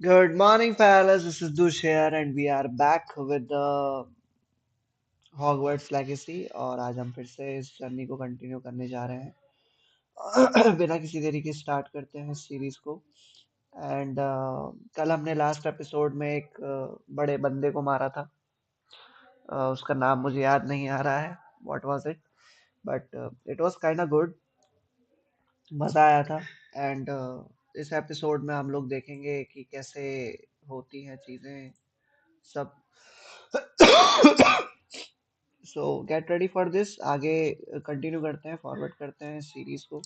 Good morning, fellas. This is Dush here, and we are back with the Hogwarts Legacy. और आज हम फिर से इस जर्नी को कंटिन्यू करने जा रहे हैं बिना किसी देरी के स्टार्ट करते हैं सीरीज को एंड कल हमने लास्ट एपिसोड में एक बड़े बंदे को मारा था। उसका नाम मुझे याद नहीं आ रहा है। What was it? But it was kind of good. मज़ा आया था एंड इस एपिसोड में हम लोग देखेंगे कि कैसे होती हैं चीज़ें सब। सो गेट रेडी फॉर दिस। आगे कंटिन्यू करते हैं, फॉरवर्ड करते हैं सीरीज को।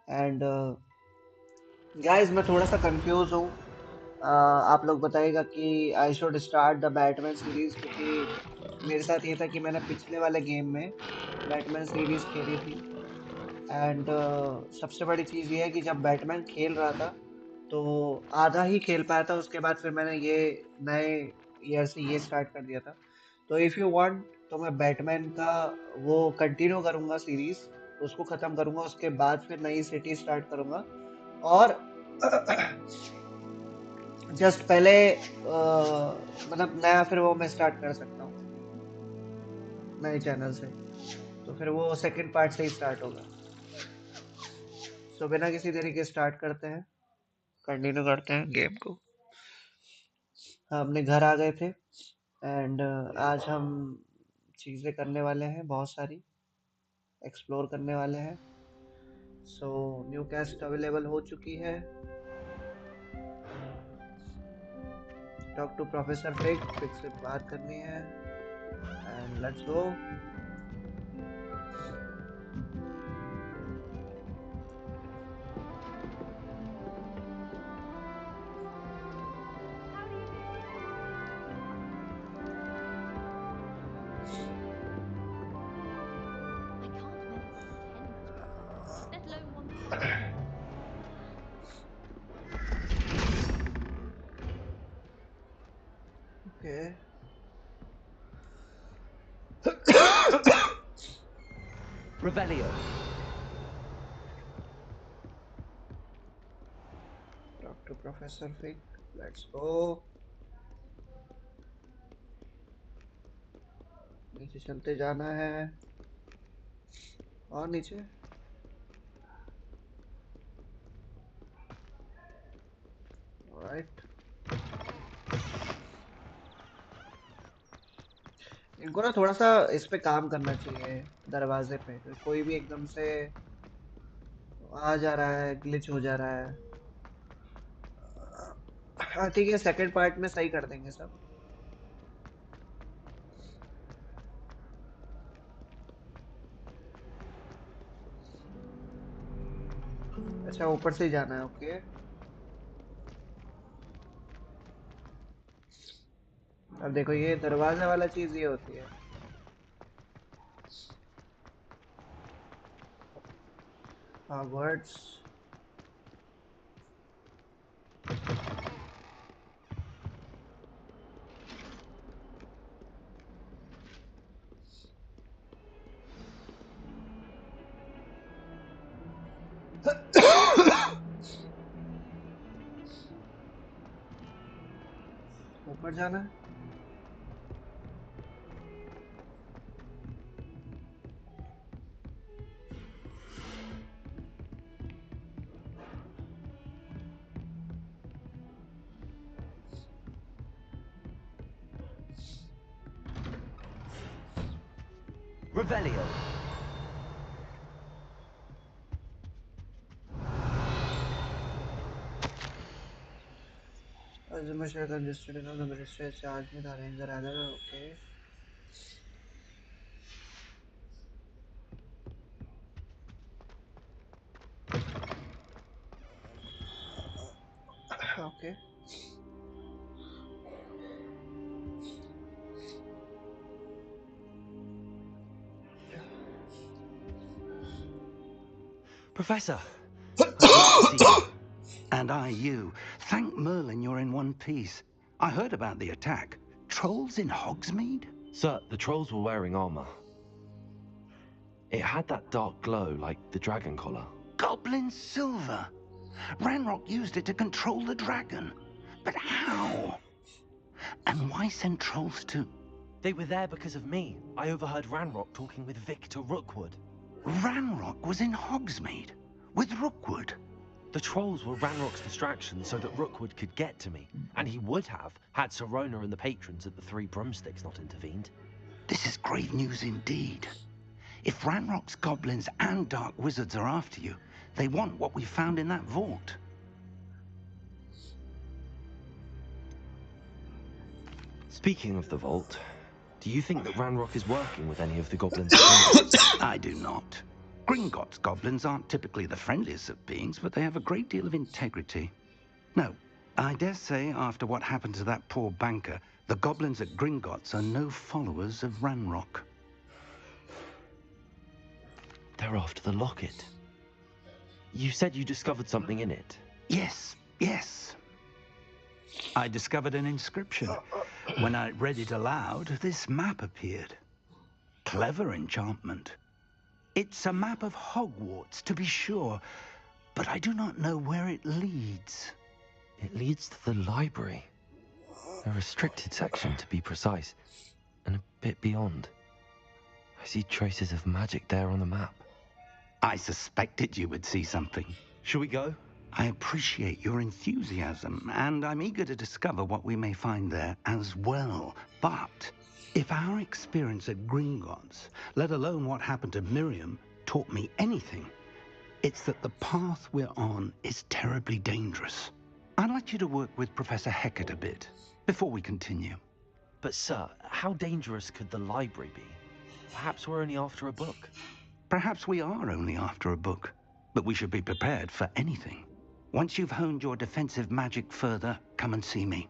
एंड गाइस मैं थोड़ा सा कंफ्यूज हूँ। आप लोग बताइएगा कि I should start the Batman series, क्योंकि मेरे साथ ये था कि मैंने पिछले वाले गेम में बैटमैन सीरीज खेली थी एंड सबसे बड़ी चीज़ ये है कि जब बैटमैन खेल रहा था तो आधा ही खेल पाया था। उसके बाद फिर मैंने ये नए ईयर से ये स्टार्ट कर दिया था। तो इफ़ यू वांट तो मैं बैटमैन का वो कंटिन्यू करूँगा सीरीज, उसको ख़त्म करूँगा, उसके बाद फिर नई सिटी स्टार्ट करूँगा। और जस्ट पहले मतलब नया फिर वो मैं स्टार्ट कर सकता हूँ नए चैनल से। तो फिर वो सेकंड पार्ट से ही स्टार्ट होगा। सो बिना किसी देरी के स्टार्ट करते हैं, कंटिन्यू करते हैं गेम को। हम अपने घर आ गए थे एंड आज हम चीज़ें करने वाले हैं, बहुत सारी एक्सप्लोर करने वाले हैं। सो न्यू कैस्ट अवेलेबल हो चुकी है। Talk to professor Fig, Fig से बात करनी है and let's go. Okay Revelio. Talk to professor Fig, let's go. नीचे चलते जाना है और नीचे। राइट, इनको ना थोड़ा सा इस पे काम करना चाहिए, दरवाजे पे कोई भी एकदम से आ जा रहा है, ग्लिच हो जा रहा है। हाँ ठीक है, सेकंड पार्ट में सही कर देंगे सब। अच्छा ऊपर से ही जाना है, ओके। अब देखो ये दरवाजा वाला चीज ये होती है। हाँ वर्ड्स। ऊपर जाना है। Revelio. As the machine congested enough, the minister is charged with arranging the rather, okay. Okay. Professor, great to see you. And I you. Thank Merlin you're in one piece. I heard about the attack. Trolls in Hogsmeade? Sir, the trolls were wearing armor. It had that dark glow like the dragon collar. Goblin silver. Ranrock used it to control the dragon. But how? And why send trolls to... They were there because of me. I overheard Ranrock talking with Victor Rookwood. Ranrock was in Hogsmeade with Rookwood. The trolls were Ranrock's distraction so that Rookwood could get to me, and he would have had Sirona and the patrons at the Three Broomsticks not intervened. This is grave news indeed. If Ranrock's goblins and dark wizards are after you, they want what we found in that vault. Speaking of the vault, do you think that Ranrock is working with any of the goblins? I do not. Gringotts goblins aren't typically the friendliest of beings, but they have a great deal of integrity. No, I dare say after what happened to that poor banker, the goblins at Gringotts are no followers of Ranrock. They're after the locket. You said you discovered something in it. Yes, yes. I discovered an inscription. When I read it aloud, this map appeared. Clever enchantment. It's a map of Hogwarts, to be sure, but I do not know where it leads. It leads to the library. A restricted section, to be precise, and a bit beyond. I see traces of magic there on the map. I suspected you would see something. Shall we go? I appreciate your enthusiasm, and I'm eager to discover what we may find there as well. But if our experience at Gringotts, let alone what happened to Miriam, taught me anything, it's that the path we're on is terribly dangerous. I'd like you to work with Professor Hecat a bit before we continue. But sir, how dangerous could the library be? Perhaps we're only after a book. Perhaps we are only after a book, but we should be prepared for anything. Once you've honed your defensive magic further, come and see me.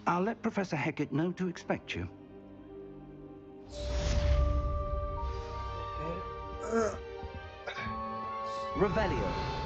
I'll let Professor Hecat know to expect you. Revelio.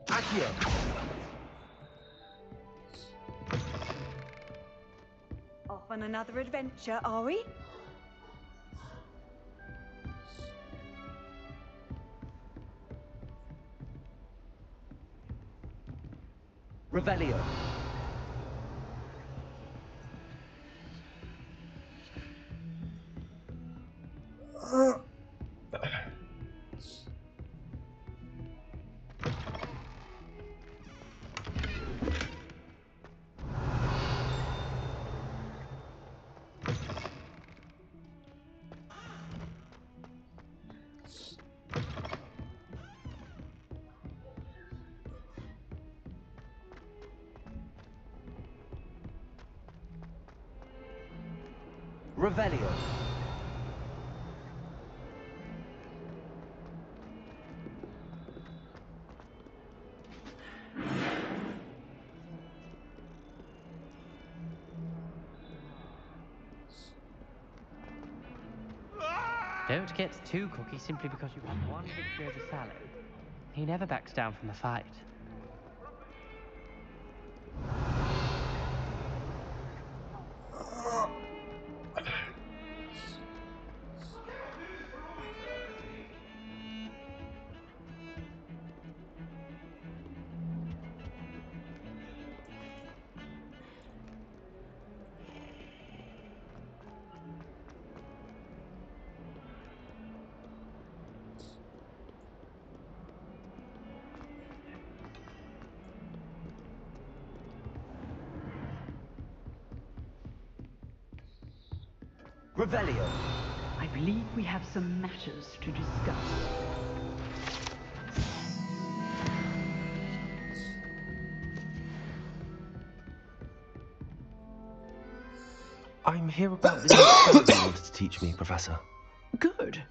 Accio. Off on another adventure, are we? Revelio. Revelio. Don't get too cocky simply because you have one victory over Salad. He never backs down from a fight. Revelio. I believe we have some matters to discuss. I'm here about the new spell you wanted to teach me, Professor. Good.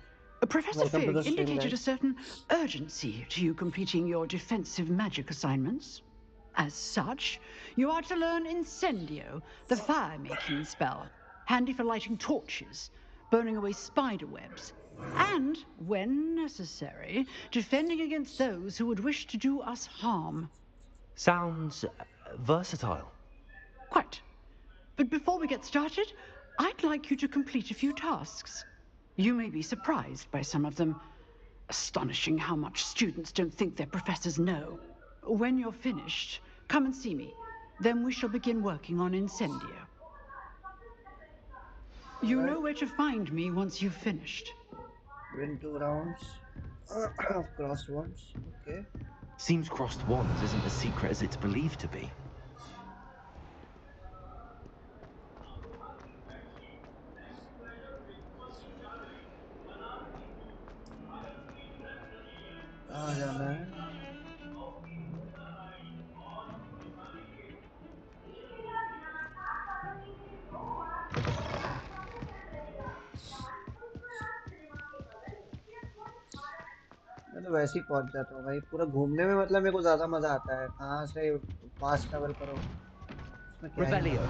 Professor Welcome to the Fig stream, indicated a guys. certain urgency to you completing your defensive magic assignments. As such, you are to learn Incendio, the fire-making spell, handy for lighting torches, burning away spider webs, and, when necessary, defending against those who would wish to do us harm. Sounds versatile. Quite. But before we get started, I'd like you to complete a few tasks. You may be surprised by some of them. Astonishing how much students don't think their professors know. When you're finished, come and see me. Then we shall begin working on Incendio. You know where to find me once you've finished. Win 2 rounds. Crossed once. Okay. Seems crossed wands isn't as secret as it's believed to be. आ जाना है. मैं तो वैसे ही पहुंच जाता हूँ भाई. पूरा घूमने में मतलब मेरे को ज्यादा मजा आता है. कहाँ से फास्ट ट्रैवल करो उसमें क्या ही Revelio.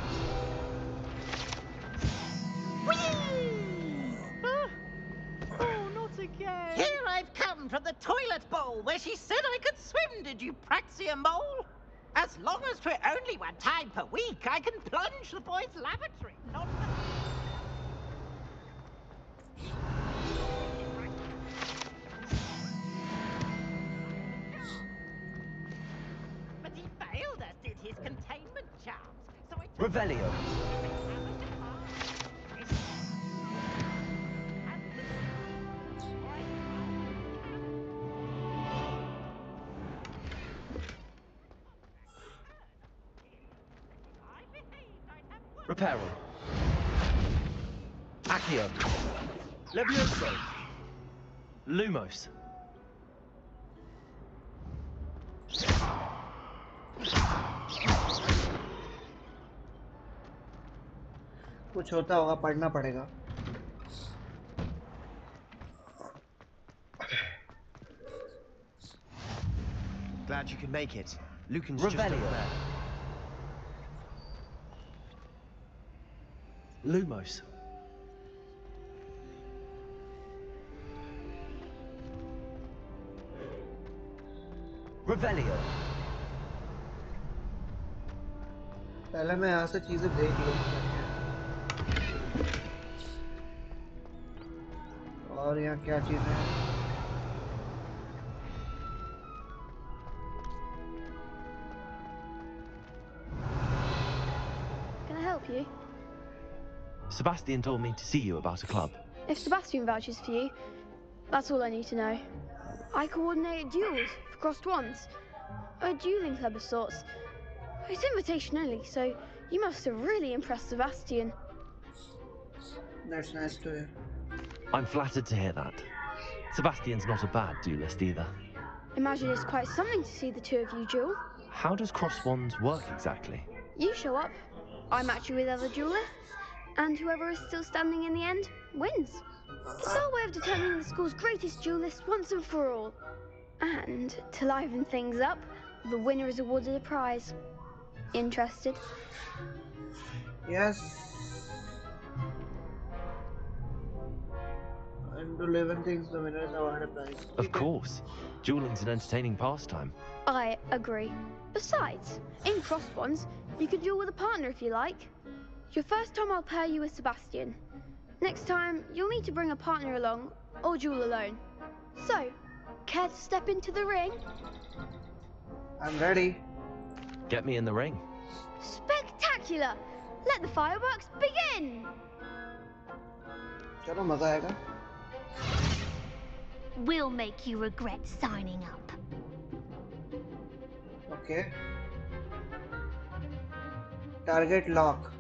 Oh, not again! Here I've come from the toilet bowl where she said I could swim, did you praxia mole? As long as 'twere only one time per week, I can plunge the boys' lavatory, not the... But he failed us, did his containment charms, so I took... Revelio. Reparo. Accio. Levioso. Lumos. कुछ होता होगा. पढ़ना पड़ेगा. Glad you could make it. Lucan's just Revelio. over there. Lumos. Revelio. पहले मैं यहाँ से चीजें देख लूँ. और यहाँ क्या चीजें हैं. Can I help you? Sebastian told me to see you about a club. If Sebastian vouches for you, that's all I need to know. I coordinate duels for crossed wands. A dueling club of sorts. It's invitation only, so you must have really impressed Sebastian. That's nice to hear. I'm flattered to hear that. Sebastian's not a bad duelist either. Imagine it's quite something to see the two of you duel. How does cross wands work exactly? You show up, I match you with other duelists, and whoever is still standing in the end wins. It's our way of determining the school's greatest duelist once and for all. And to liven things up, the winner is awarded a prize. Interested? Yes. And to live in things, the winner is awarded a prize. Of course. Dueling's an entertaining pastime. I agree. Besides, in crossed wands, you can duel with a partner if you like. Your first time I'll pair you with Sebastian. Next time, you'll need to bring a partner along, or duel alone. So, care to step into the ring? I'm ready. Get me in the ring. Spectacular! Let the fireworks begin! चलो मजा आएगा. We'll make you regret signing up. Okay. Target lock.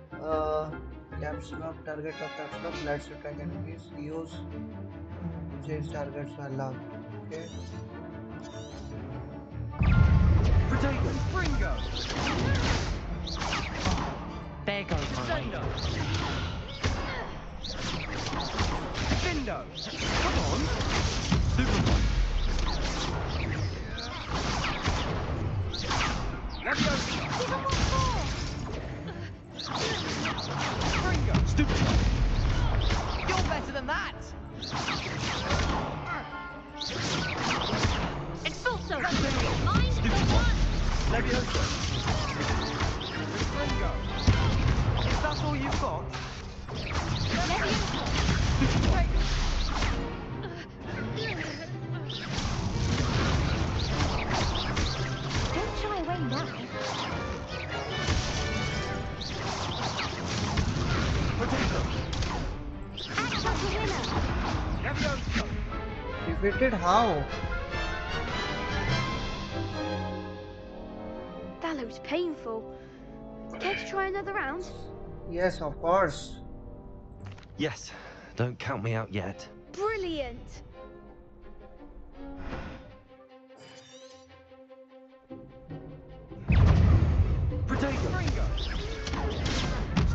caps lock, target lock, caps lock, lets you track enemies, use to change targets while locked. Okay. Potato, Fringo! There goes my Sendo! way. Findo! Come on! Superboy! Leviosa! Fringo! Stupid! You're better than that! Expulso! Mind the one! Leviosa! Fringo! Is that all you've got? Don't shy away now. Potato! Act like a winner. Leviosa! Defeated how? That looks painful. Care to try another round? Yes, of course. Yes, don't count me out yet. Brilliant! Potato! Fringo!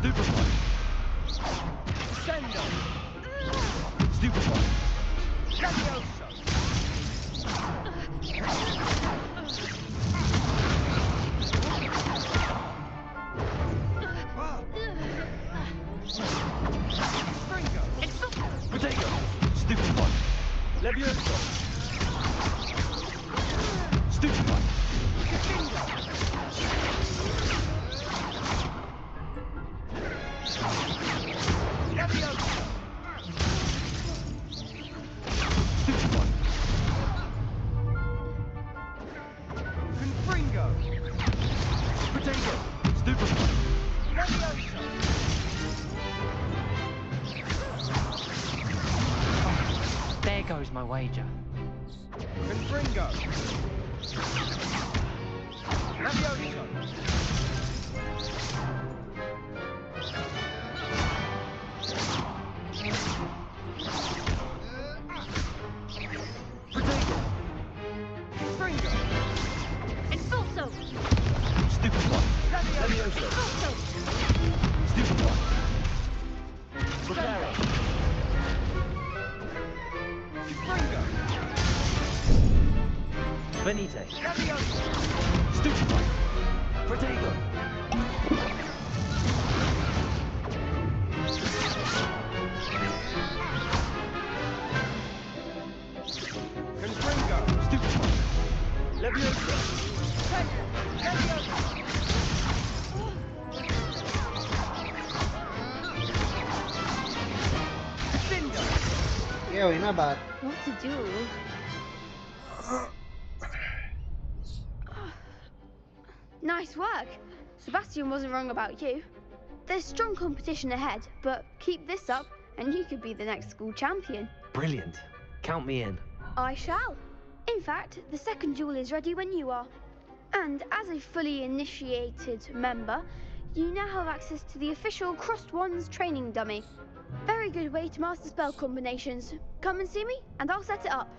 Superboy! Sendo! Superboy! Leviosa! Fringo! Potato! Superboy! Leviosa! Superboy! Findo! Leviosa! Superboy! Confringo! Potato! Superboy! Leviosa! There goes my wager. Confringo! Leviosa! Potato! Confringo! Expulso! Stupid one! Leviosa! Expulso! Stupid one! Prepare! Confringo! Benite. Leviosa! Stupid one! Potato! Confringo! Stupid one! Leviosa! Leviosa! Findo! ये हुई ना बात. What to do? Nice work! Sebastian wasn't wrong about you. There's strong competition ahead, but keep this up and you could be the next school champion. Brilliant. Count me in. I shall. In fact, the second duel is ready when you are. And as a fully initiated member, you now have access to the official Crossed Wands training dummy. Very good way to master spell combinations. Come and see me, and I'll set it up.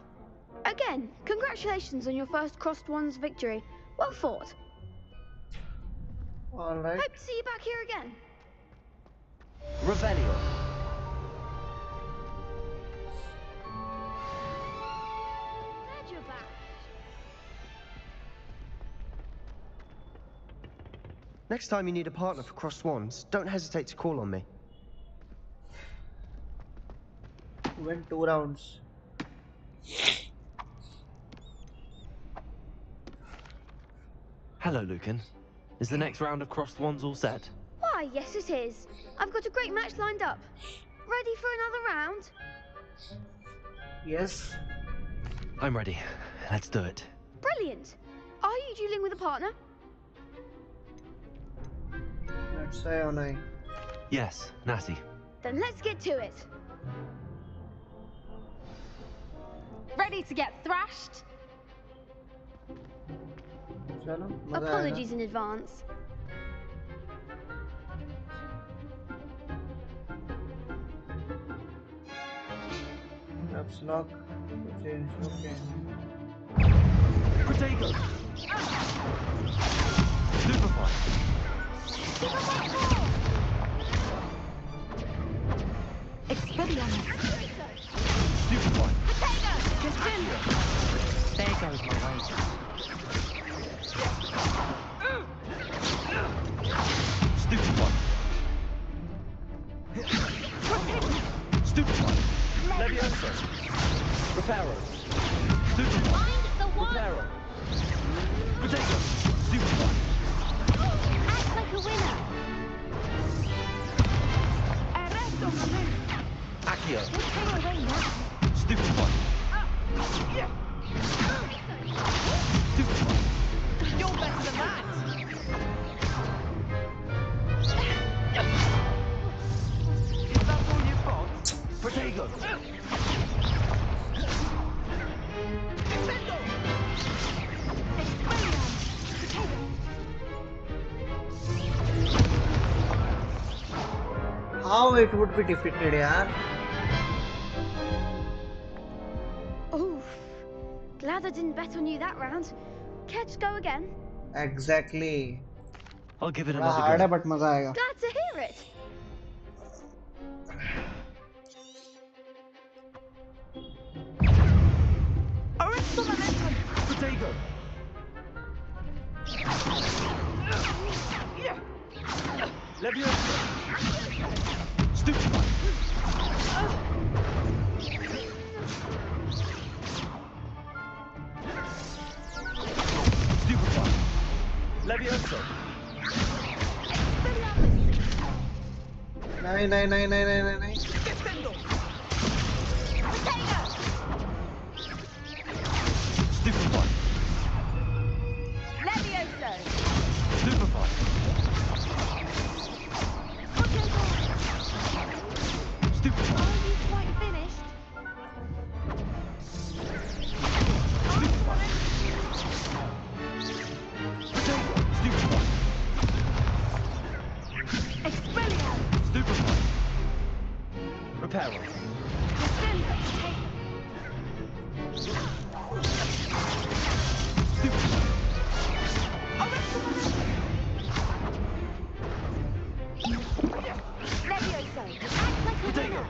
Again, congratulations on your first Crossed Wands victory. Well fought. All right. Hope to see you back here again. Revelio! Glad you're back. Next time you need a partner for Crossed Wands, don't hesitate to call on me. Win 2 rounds. Hello, Lucan. Is the next round of Crossed Wands all set? Why, yes it is. I've got a great match lined up. Ready for another round? Yes. I'm ready. Let's do it. Brilliant. Are you dueling with a partner? Let's say on I. Yes, Natty. Then let's get to it. Ready to get thrashed? चलो मजा आएगा. Apologies in advance. Caps lock to change. Okay. Protego! Superfly! Expelliarmus! Superfly! There goes my way. Stupefy! Stupefy! Leviosa! Reparo! Stupefy! Find the one. Reparo! Protego! Stupefy! Act like a winner. Arresto momento! Accio! Don't throw away now. Stupefy! Stupefy! You're better than that. Is that all you've got? Protego! Defendo! How it would be defeated, yaar? Oof. Glad I didn't bet on you that round. Care to go again? Exactly. I'll give it थोड़ा another hard है go. but मजा आएगा. Glad to hear it. Arresto momento! Protego! Leviosa! Stupefy! Stupefy! Leviosa! नहीं नहीं नहीं नहीं नहीं नहीं नहीं. Defendo! Stupefy! Levioso. Stupefy! Stupefy! Are you quite finished? Stupefy! Stupefy! Expelliarmus! Stupefy! Reparo! Stupefy! Levioso. Act like a Protego! winner.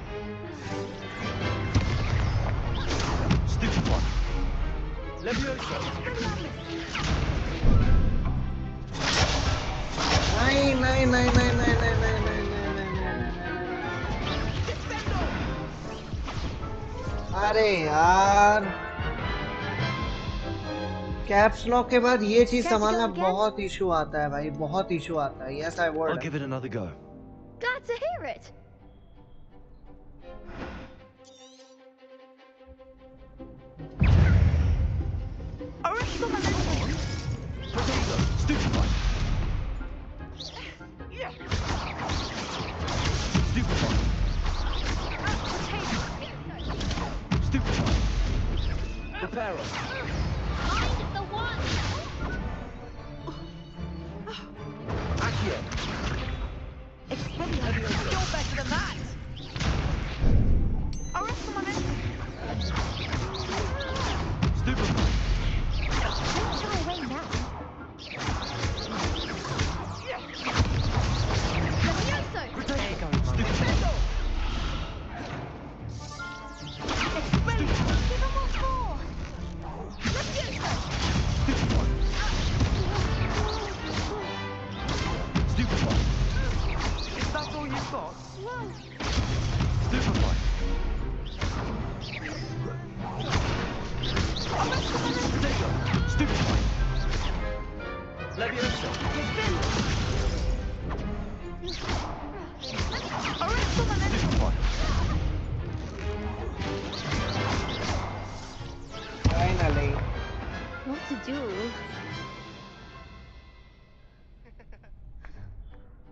Stupefy! Leviosa! नहीं नहीं नहीं नहीं नहीं नहीं नहीं नहीं नहीं नहीं अरे यार कैप्स लॉक के बाद ये चीज संभालना बहुत इशू आता है भाई, बहुत इशू आता है. Yes I I'll would. give it another go. Glad to hear it. Arresto momento! Protego! Stupefy! Stupefy! Stupefy! Reparo! Find the one. Accio! Expelliarmus! You're better than that. Arresto momento! Stupefy! Don't shy away now. Levioso. There goes my way. Defendo! Expelliarmus! Give him what for. Levioso! Stupefy! Is that all you've got? Stupefy! Protego! Stupefy! Leviosa! Arresto momento! Stupefy! Finally. What a duel.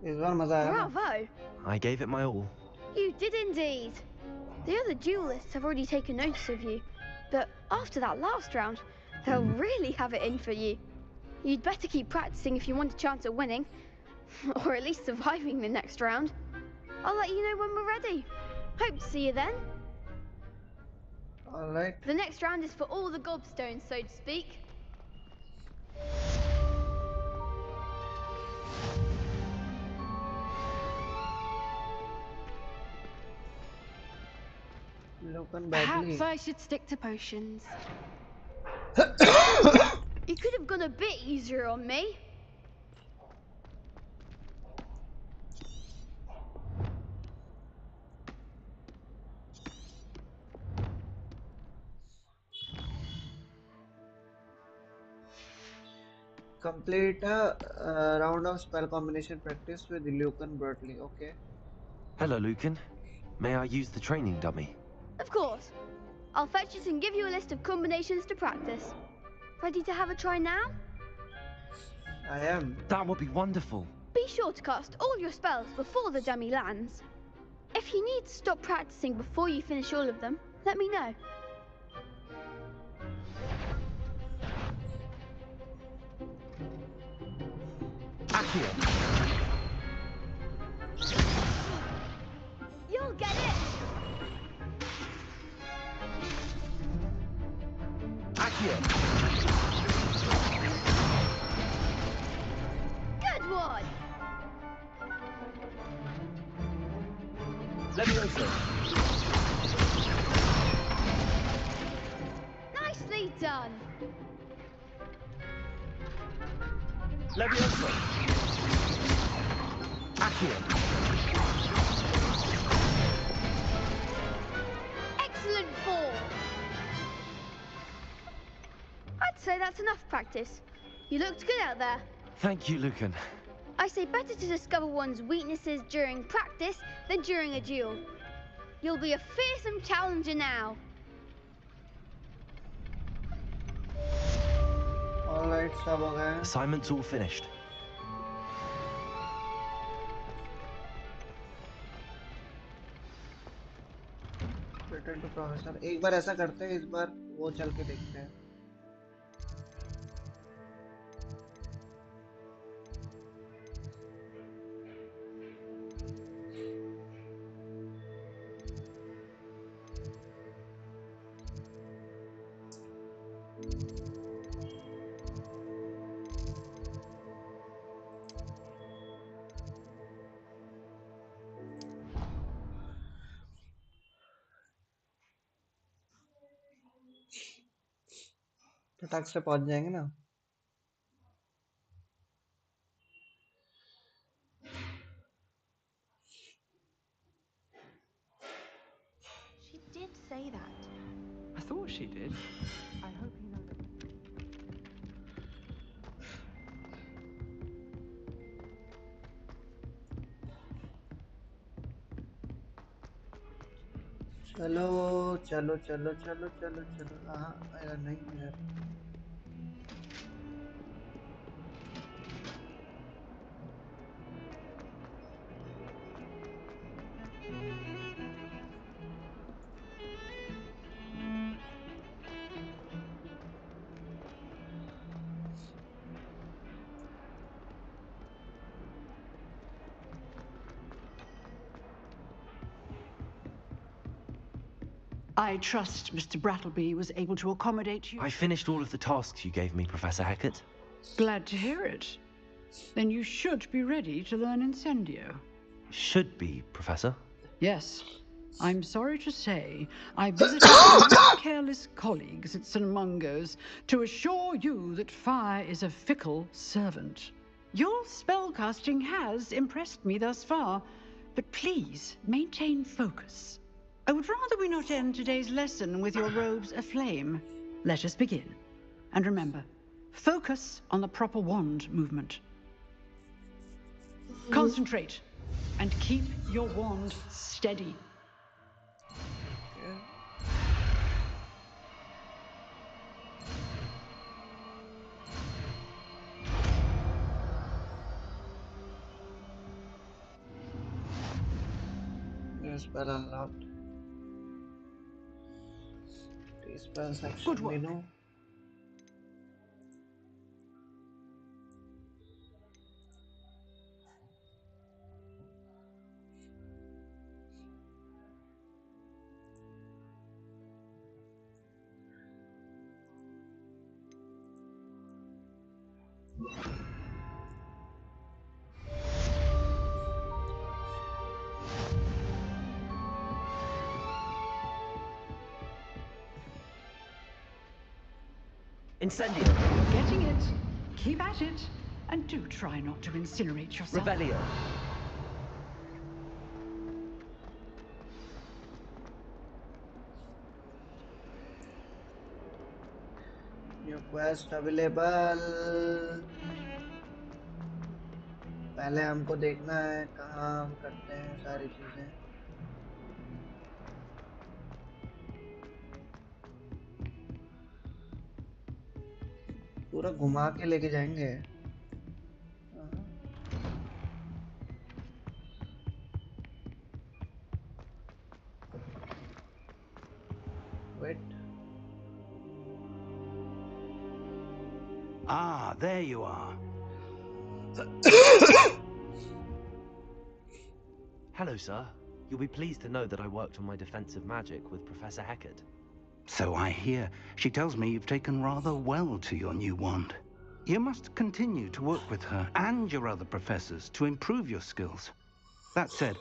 इस बार मजा आया. Bravo. I gave it my all. You did indeed. The other duelists have already taken notice of you, but after that last round, they'll really have it in for you. You'd better keep practicing if you want a chance at winning, or at least surviving the next round. I'll let you know when we're ready. Hope to see you then. All right. The next round is for all the gobstones, so to speak. Looking Perhaps badly. I should stick to potions. You could have gone a bit easier on me. Complete a round of spell combination practice with Lucan Bertley. Okay. Hello, Lucan. May I use the training dummy? Of course. I'll fetch it and give you a list of combinations to practice. Ready to have a try now? I am. That would be wonderful. Be sure to cast all your spells before the dummy lands. If you need to stop practicing before you finish all of them, let me know. Accio. You'll get it! Accio. Good one! Levioso. Nicely done! Levioso. Accio. Excellent ball! I'd say that's enough practice. You looked good out there. Thank you, Lucan. I say better to discover one's weaknesses during practice than during a duel. You'll be a fearsome challenger now. All right, सब हो गए. Assignment's all finished. Return to professor. एक बार ऐसा करते हैं, इस बार वो चल के देखते हैं. फटाक से पहुंच जाएंगे ना. She did say that. I thought she did. I hope you know that. चलो चलो चलो चलो चलो चलो. हाँ नहीं यार. I trust Mr. Brattleby was able to accommodate you. I finished all of the tasks you gave me, Professor Hackett. Glad to hear it. Then you should be ready to learn Incendio. Should be, Professor. Yes. I'm sorry to say, I visited my careless colleagues at St. Mungo's to assure you that fire is a fickle servant. Your spellcasting has impressed me thus far, but please maintain focus. I would rather we not end today's lesson with your robes aflame. Let us begin. And remember, focus on the proper wand movement. Concentrate and keep your wand steady. Spell unlocked. Spell section. Good work. Menu. Incendio. You're getting it. Keep at it. And do try not to incinerate yourself. Rebellion. New quest available. पहले हमको देखना है कहाँ हम करते हैं सारी चीजें. पूरा घुमा के लेके जाएंगे. Wait. Ah, there you are. Hello, sir. You'll be pleased to know that I worked on my defensive magic with Professor Heckard. So I hear. She tells me you've taken rather well to your new wand. You must continue to work with her and your other professors to improve your skills. That said,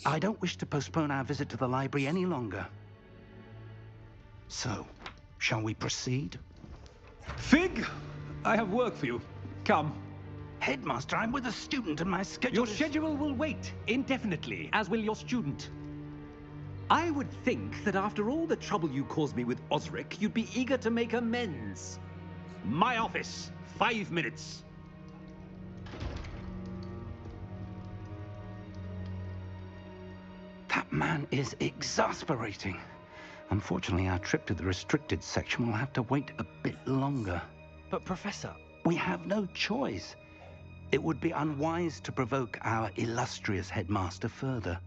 I don't wish to postpone our visit to the library any longer. So, shall we proceed? Fig, I have work for you. Come. Headmaster, I'm with a student and my schedule Your schedule will wait indefinitely, as will your student. I would think that after all the trouble you caused me with Osric, you'd be eager to make amends. My office, 5 minutes. That man is exasperating. Unfortunately, our trip to the restricted section will have to wait a bit longer. But, Professor... We have no choice. It would be unwise to provoke our illustrious headmaster further.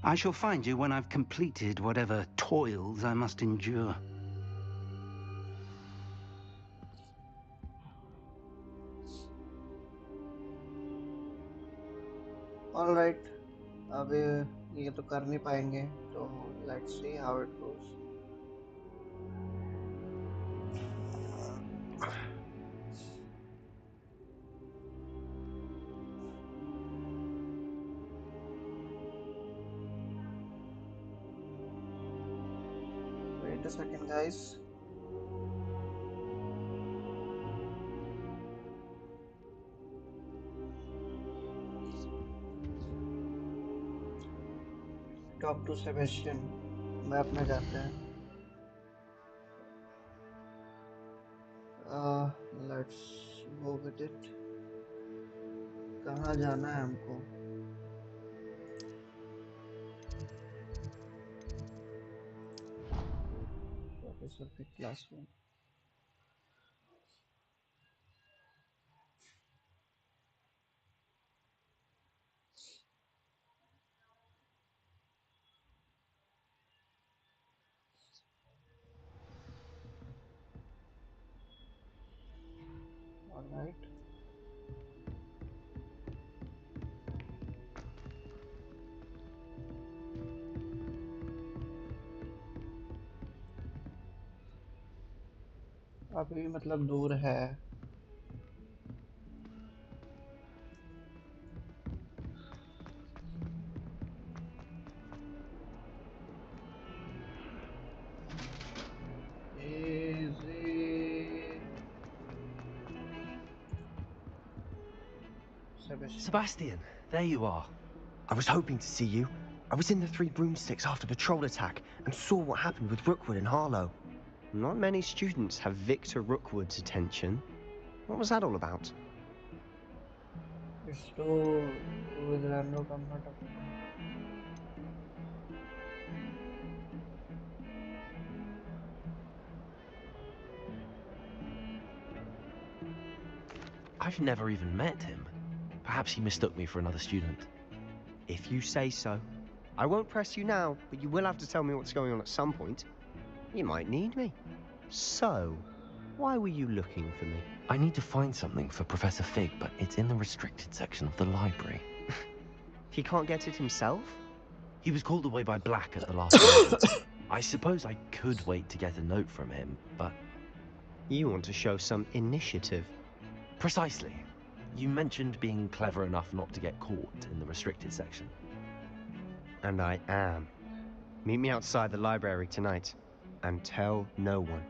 I shall find you when I've completed whatever toils I must endure. All right. अब ये तो कर नहीं पाएंगे, तो let's see how it goes. Wait a second, guys. Talk to Sebastian. Map में जाते हैं. Let's go with it. कहाँ जाना है हमको? Professor के classroom. All right. अभी मतलब दूर है. Sebastian, there you are. I was hoping to see you. I was in the Three Broomsticks after the troll attack and saw what happened with Rookwood and Harlow. Not many students have Victor Rookwood's attention. What was that all about? It's to with random comfort. I've never even met him. Perhaps he mistook me for another student. If you say so. I won't press you now, but you will have to tell me what's going on at some point. You might need me. So, why were you looking for me? I need to find something for Professor Fig, but it's in the restricted section of the library. He can't get it himself? He was called away by Black at the last moment. I suppose I could wait to get a note from him, but... You want to show some initiative. Precisely. You mentioned being clever enough not to get caught in the restricted section. And I am. Meet me outside the library tonight, and tell no one.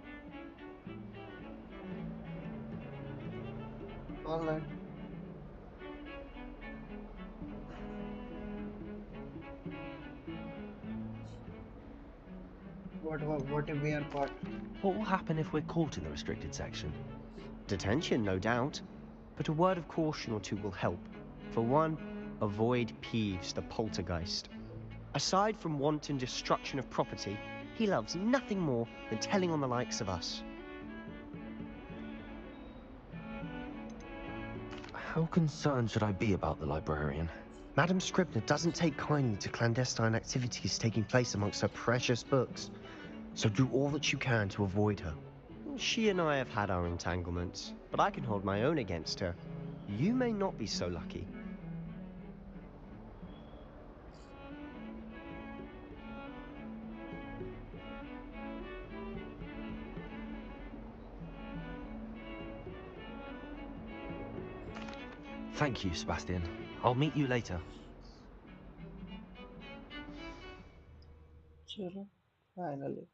Alright. What if we are caught? What will happen if we're caught in the restricted section? Detention, no doubt. But a word of caution or two will help. For one, avoid Peeves, the poltergeist. Aside from wanton destruction of property, he loves nothing more than telling on the likes of us. How concerned should I be about the librarian? Madam Scribner doesn't take kindly to clandestine activities taking place amongst her precious books, so do all that you can to avoid her. She and I have had our entanglements, but I can hold my own against her. You may not be so lucky. Thank you, Sebastian. I'll meet you later. Chalo, finally.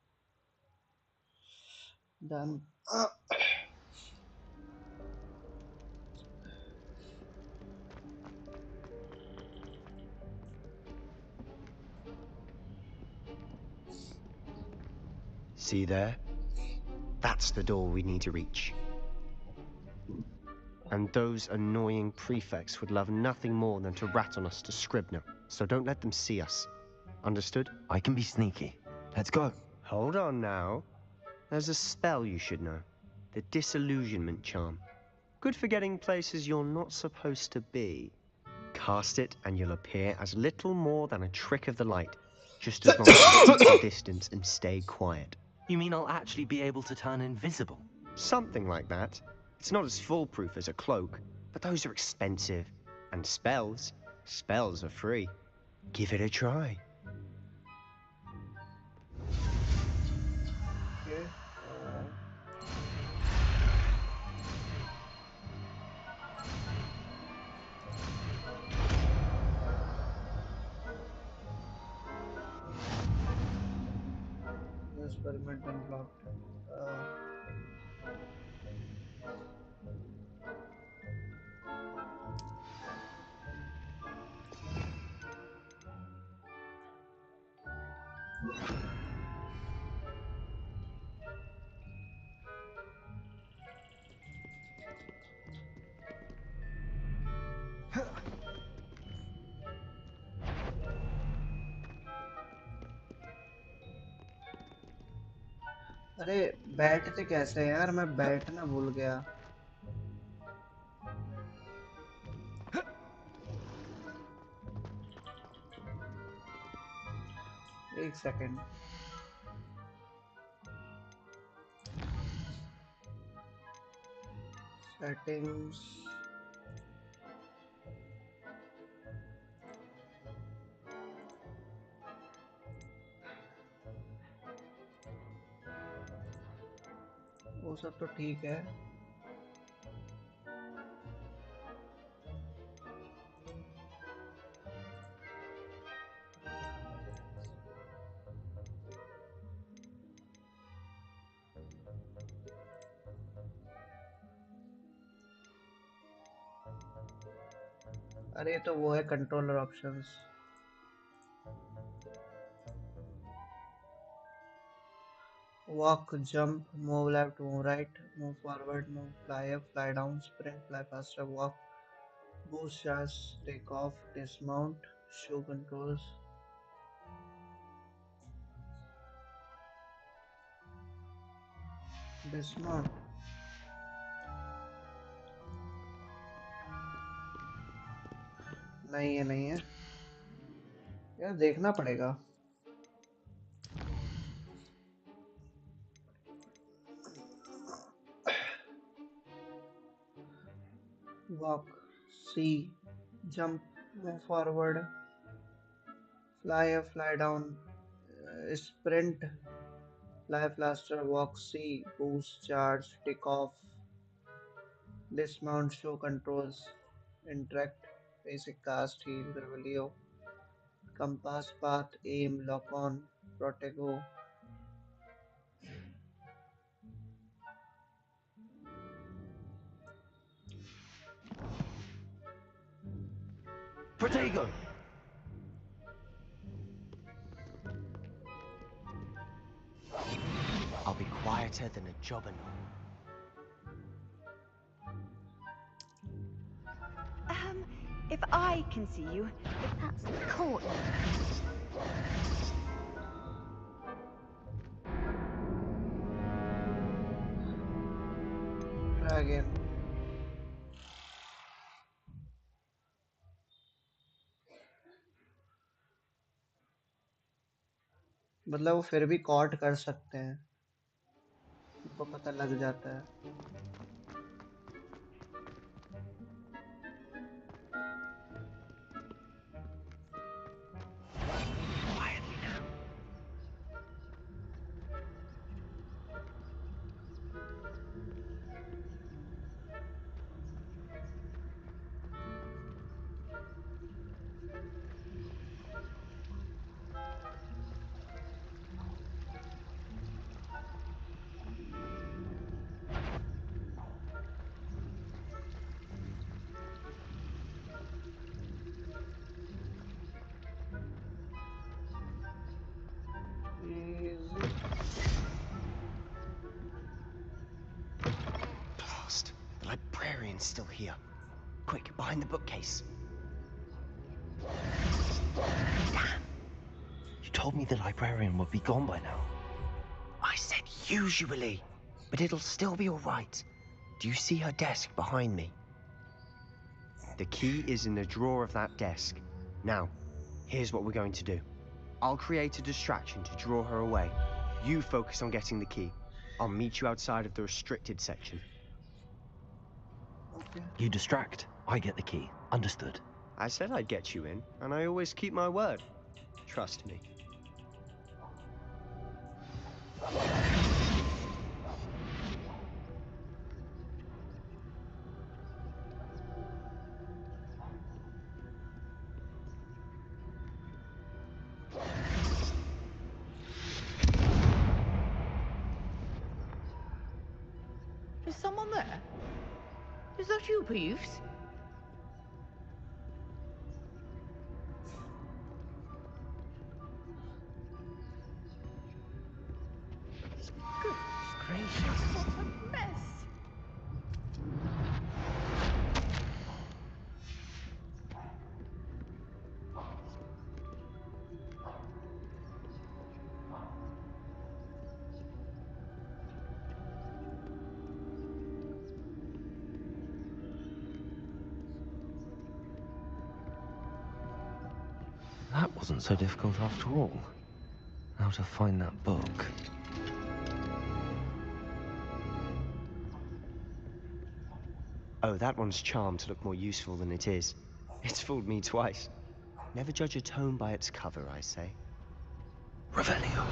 Done. See there? That's the door we need to reach. And those annoying prefects would love nothing more than to rat on us to Scribner, so don't let them see us. Understood? I can be sneaky. Let's go. Hold on now. There's a spell you should know. The Disillusionment Charm. Good for getting places you're not supposed to be. Cast it and you'll appear as little more than a trick of the light, just as long as you keep your distance and stay quiet. You mean I'll actually be able to turn invisible? Something like that. It's not as foolproof as a cloak, but those are expensive. And spells are free. Give it a try. Okay. Experiment unblocked. अरे बैठते कैसे हैं यार मैं बैठना भूल गया एक सेकंड सेटिंग्स वो सब तो ठीक है अरे तो वो है controller options walk jump move left move right move forward move fly up fly down sprint fly faster walk boost charge take off dismount show controls dismount नहीं है यार देखना पड़ेगा walk see jump move forward fly up fly down sprint fly faster walk see boost charge take off dismount show controls interact basic cast heal revelio compass path aim lock on protego Protego! I'll be quieter than a jobberknoll. If I can see you, if that's the court. Try again. मतलब वो फिर भी cot कर सकते हैं, उनको पता लग जाता है। Blast! The librarian's still here. Quick, behind the bookcase. Damn! You told me the librarian would be gone by now. I said usually, but it'll still be all right. Do you see her desk behind me? The key is in the drawer of that desk. Now, here's what we're going to do. I'll create a distraction to draw her away. You focus on getting the key. I'll meet you outside of the restricted section. Okay. You distract, I get the key. Understood. I said I'd get you in, and I always keep my word. Trust me. Is someone there? Is that you, Peeves? Goodness gracious, what a mess! That wasn't so difficult after all. How to find that book. Oh, that one's charmed to look more useful than it is. It's fooled me twice. Never judge a tome by its cover, I say. Revelio.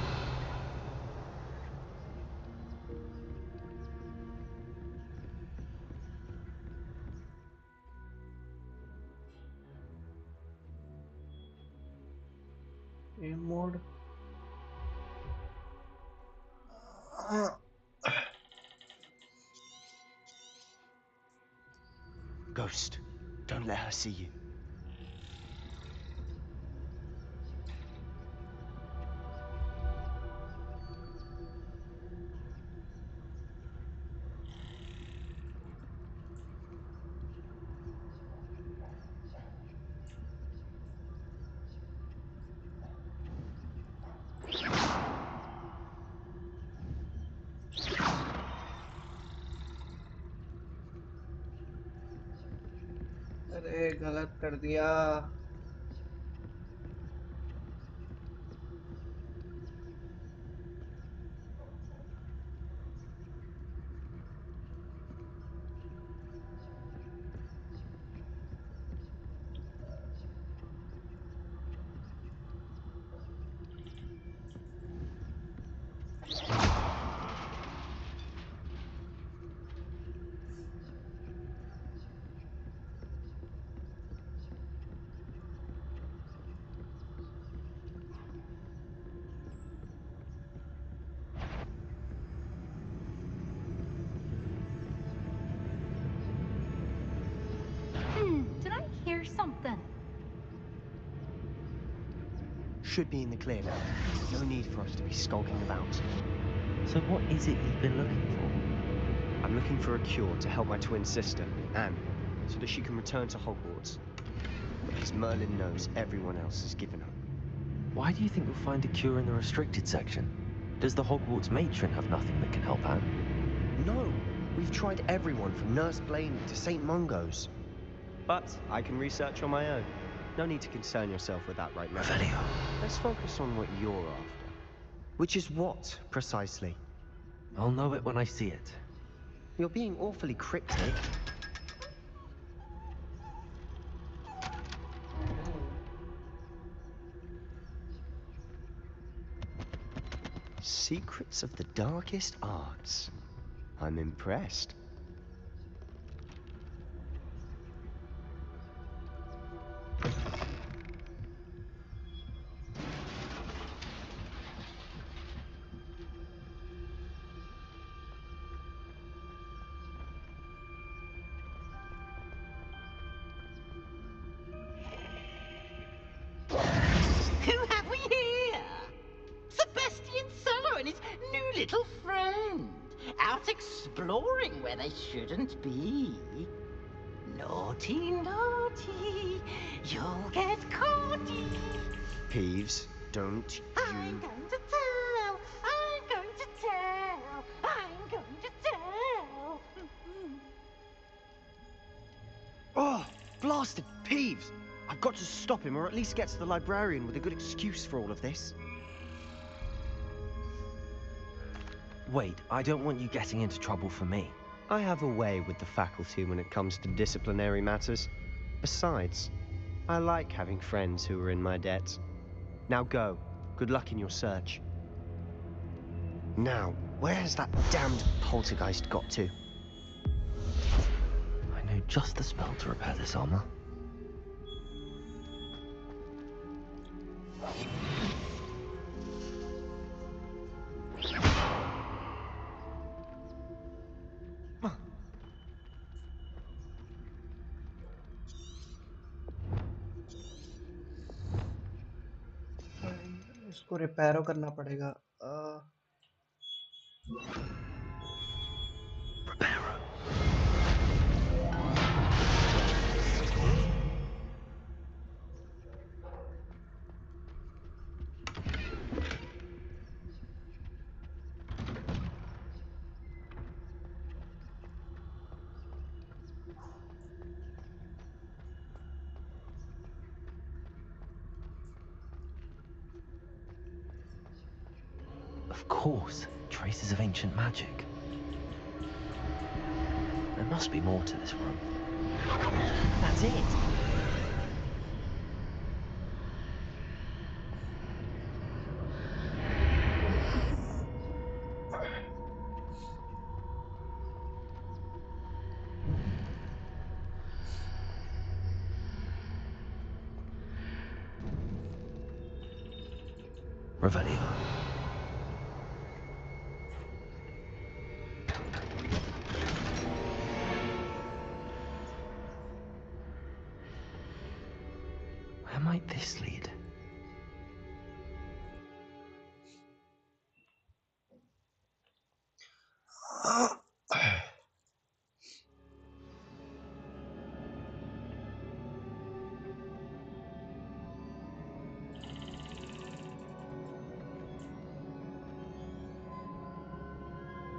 Aim mode. Ghost, don't let her see you. अरे गलत कर दिया। should be in the clear now. No need for us to be skulking about. So what is it you've been looking for? I'm looking for a cure to help my twin sister, Anne, so that she can return to Hogwarts. Because Merlin knows everyone else has given up. Why do you think you'll find a cure in the restricted section? Does the Hogwarts matron have nothing that can help Anne? No! We've tried everyone from Nurse Blaney to St. Mungo's. But I can research on my own. No need to concern yourself with that right now. Revelio. Let's focus on what you're after. Which is what, precisely? I'll know it when I see it. You're being awfully cryptic. Secrets of the darkest arts. I'm impressed. Who have we here? Sebastian Solo and his new little friend. Out exploring where they shouldn't be. Naughty, naughty, you'll get caughty. Peeves, don't I'm going to tell, I'm going to tell, I'm going to tell. Oh, blasted Peeves! I've got to stop him, or at least get to the librarian with a good excuse for all of this. Wait, I don't want you getting into trouble for me. I have a way with the faculty when it comes to disciplinary matters. Besides, I like having friends who are in my debt. Now go. Good luck in your search. Now, where has that damned poltergeist got to? I know just the spell to repair this armor. इसको रिपेयरो करना पड़ेगा Of course, traces of ancient magic. There must be more to this room. That's it! Revelio. Where might this lead?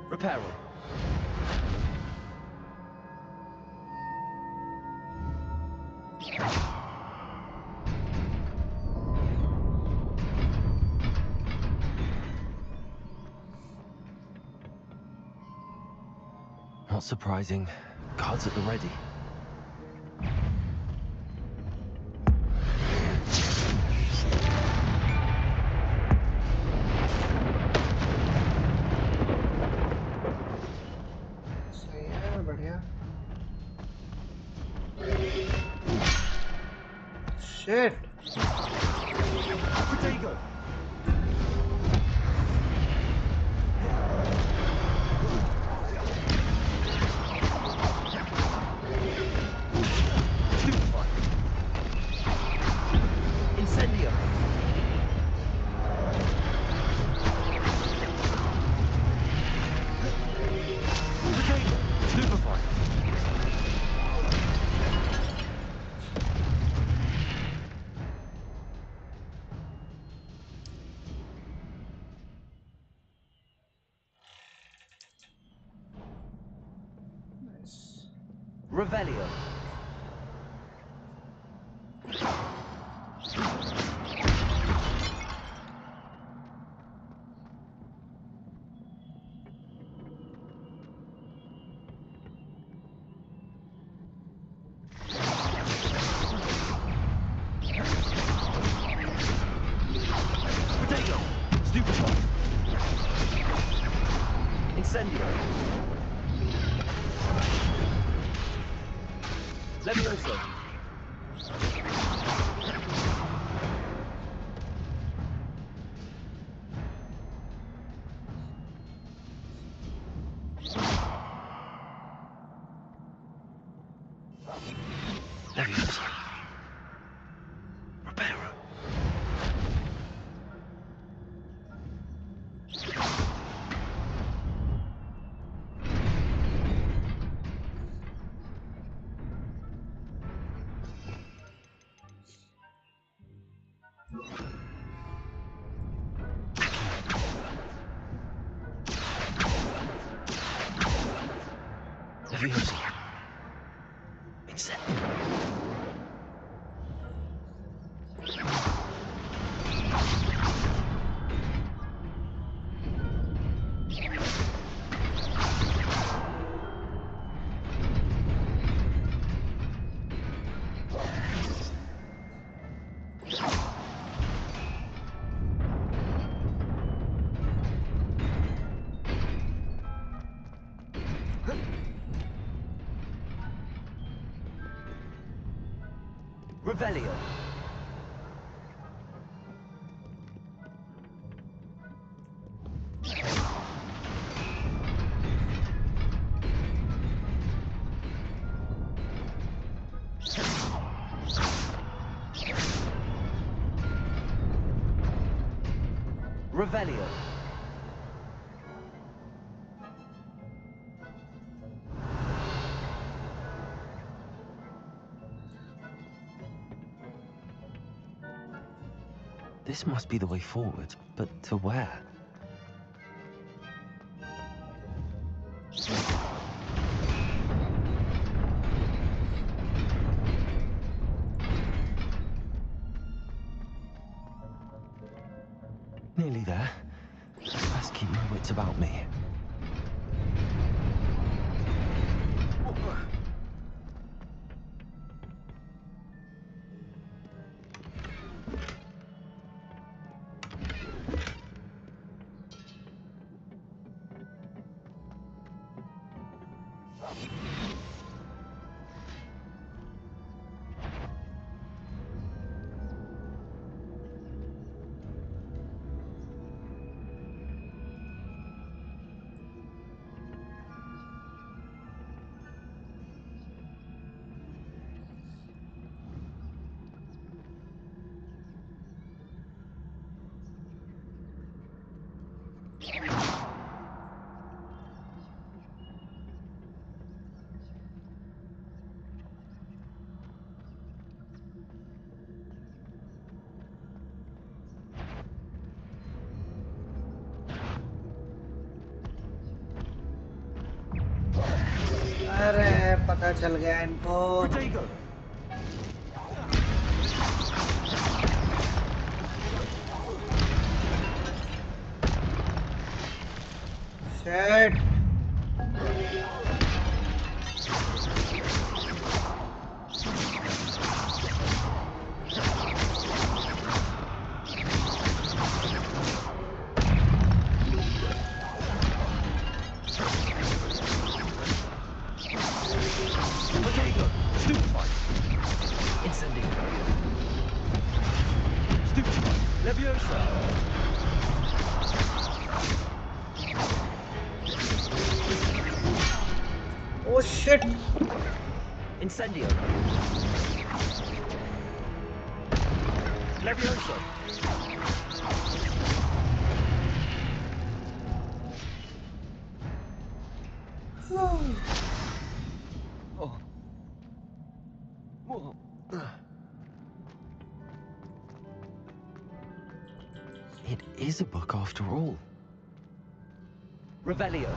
Reparo. Not surprising. Cards at the ready. Shit! There you go. Incendio. Revelio. Incendio. Levioso. Levioso. Reparo. Levioso. Incendio. Revelio. Revelio. This must be the way forward, but to where? Nearly there. Best keep my wits about me. अरे पता चल गया इनको। Shit. Oh shit! Incendio. Levioso. Oh. Whoa. It is a book after all. Revelio.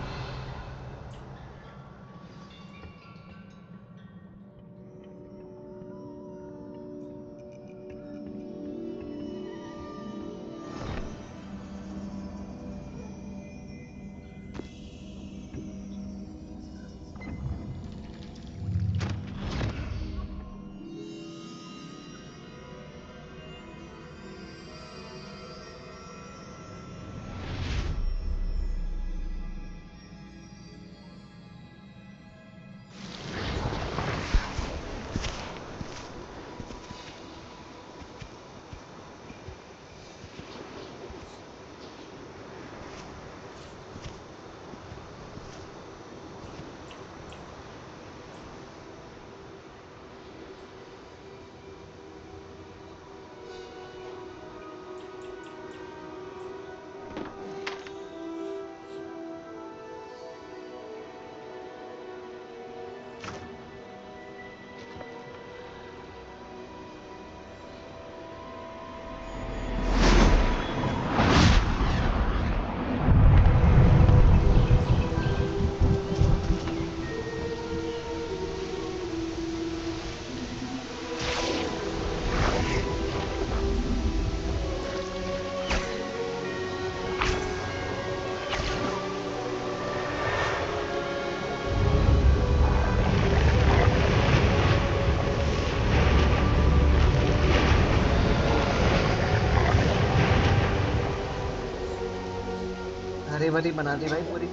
हरी भरी बना दी भाई पूरी।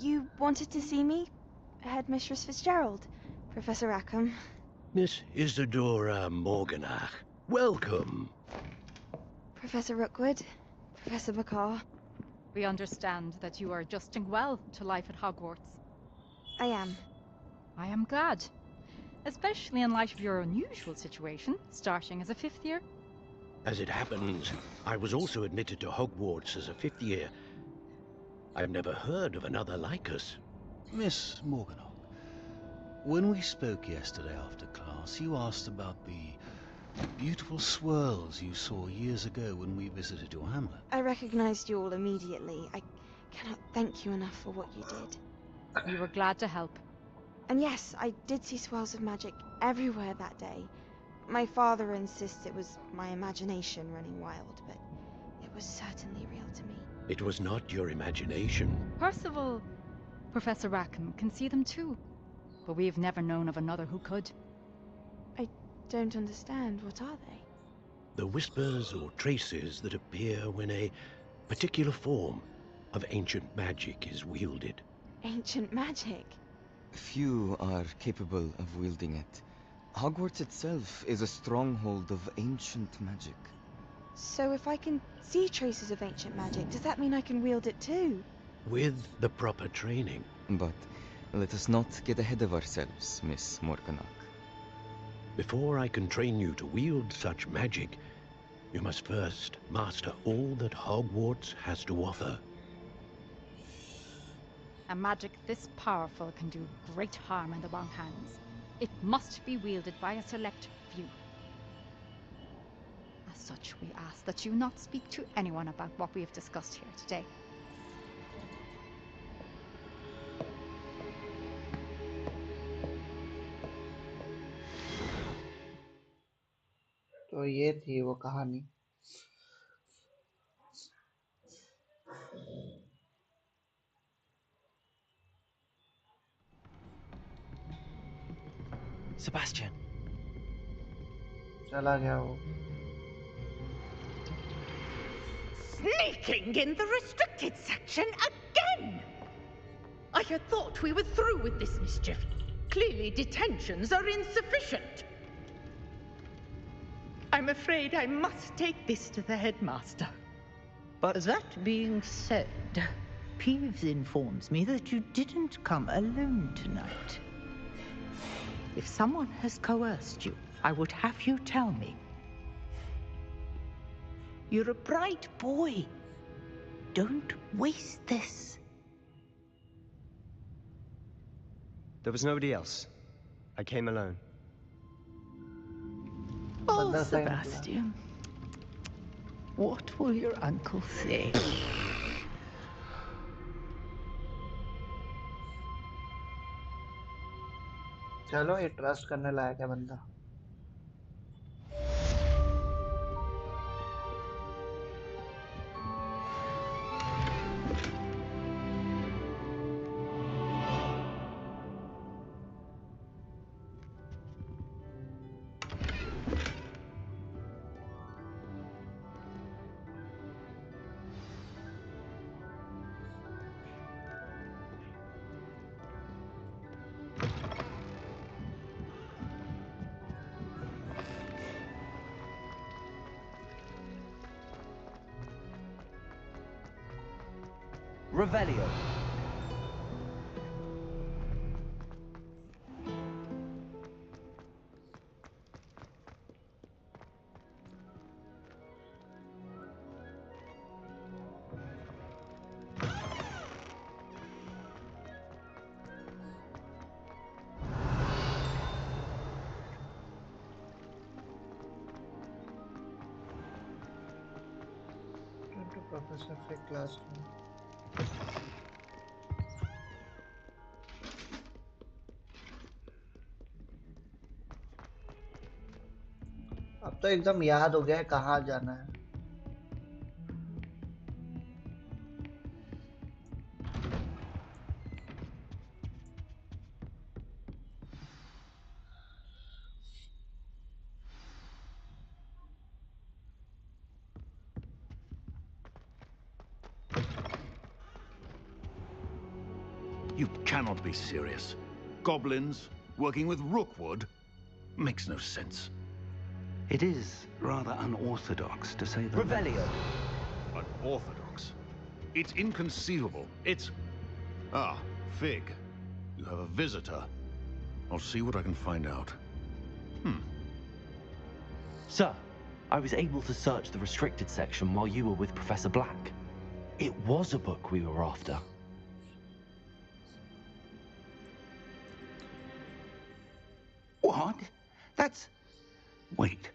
You wanted to see me? Headmistress Fitzgerald, Professor Arkham. Miss Isadora Morganach, welcome. Professor Rookwood, Professor McCaw. We understand that you are adjusting well to life at Hogwarts. I am. I am glad. Especially in light of your unusual situation, starting as a 5th year. As it happens, I was also admitted to Hogwarts as a 5th year. I've never heard of another like us. Miss Morganach, when we spoke yesterday after class, you asked about the beautiful swirls you saw years ago when we visited your hamlet. I recognized you all immediately. I cannot thank you enough for what you did. We were glad to help. And yes, I did see swirls of magic everywhere that day. My father insists it was my imagination running wild, but it was certainly real to me. It was not your imagination. Percival, Professor Rackham can see them too. But we've never known of another who could. I don't understand. What are they? The whispers or traces that appear when a particular form of ancient magic is wielded. Ancient magic? Few are capable of wielding it. Hogwarts itself is a stronghold of ancient magic. So if I can see traces of ancient magic, does that mean I can wield it too? With the proper training. But let us not get ahead of ourselves, Miss Morganach. Before I can train you to wield such magic, you must first master all that Hogwarts has to offer. A magic this powerful can do great harm in the wrong hands. It must be wielded by a select few. As such, we ask that you not speak to anyone about what we have discussed here today. तो ये थी वो कहानी। Sebastian. चला गया वो। Sneaking in the restricted section again! I had thought we were through with this mischief. Clearly detentions are insufficient. I'm afraid I must take this to the headmaster. But that being said, Peeves informs me that you didn't come alone tonight. If someone has coerced you, I would have you tell me. You're a bright boy. Don't waste this. There was nobody else. I came alone. Oh, Sebastian. What will your uncle say? चलो ये trust करने लायक है बंदा। Revelio. specific classroom. अब तो एकदम याद हो गया है कहाँ जाना है. You cannot be serious. Goblins working with Rookwood? Makes no sense. It is rather unorthodox, to say the least. Revelio. Unorthodox? It's inconceivable. It's... Ah, Fig. You have a visitor. I'll see what I can find out. Sir, I was able to search the restricted section while you were with Professor Black. It was a book we were after. What? That's... Wait.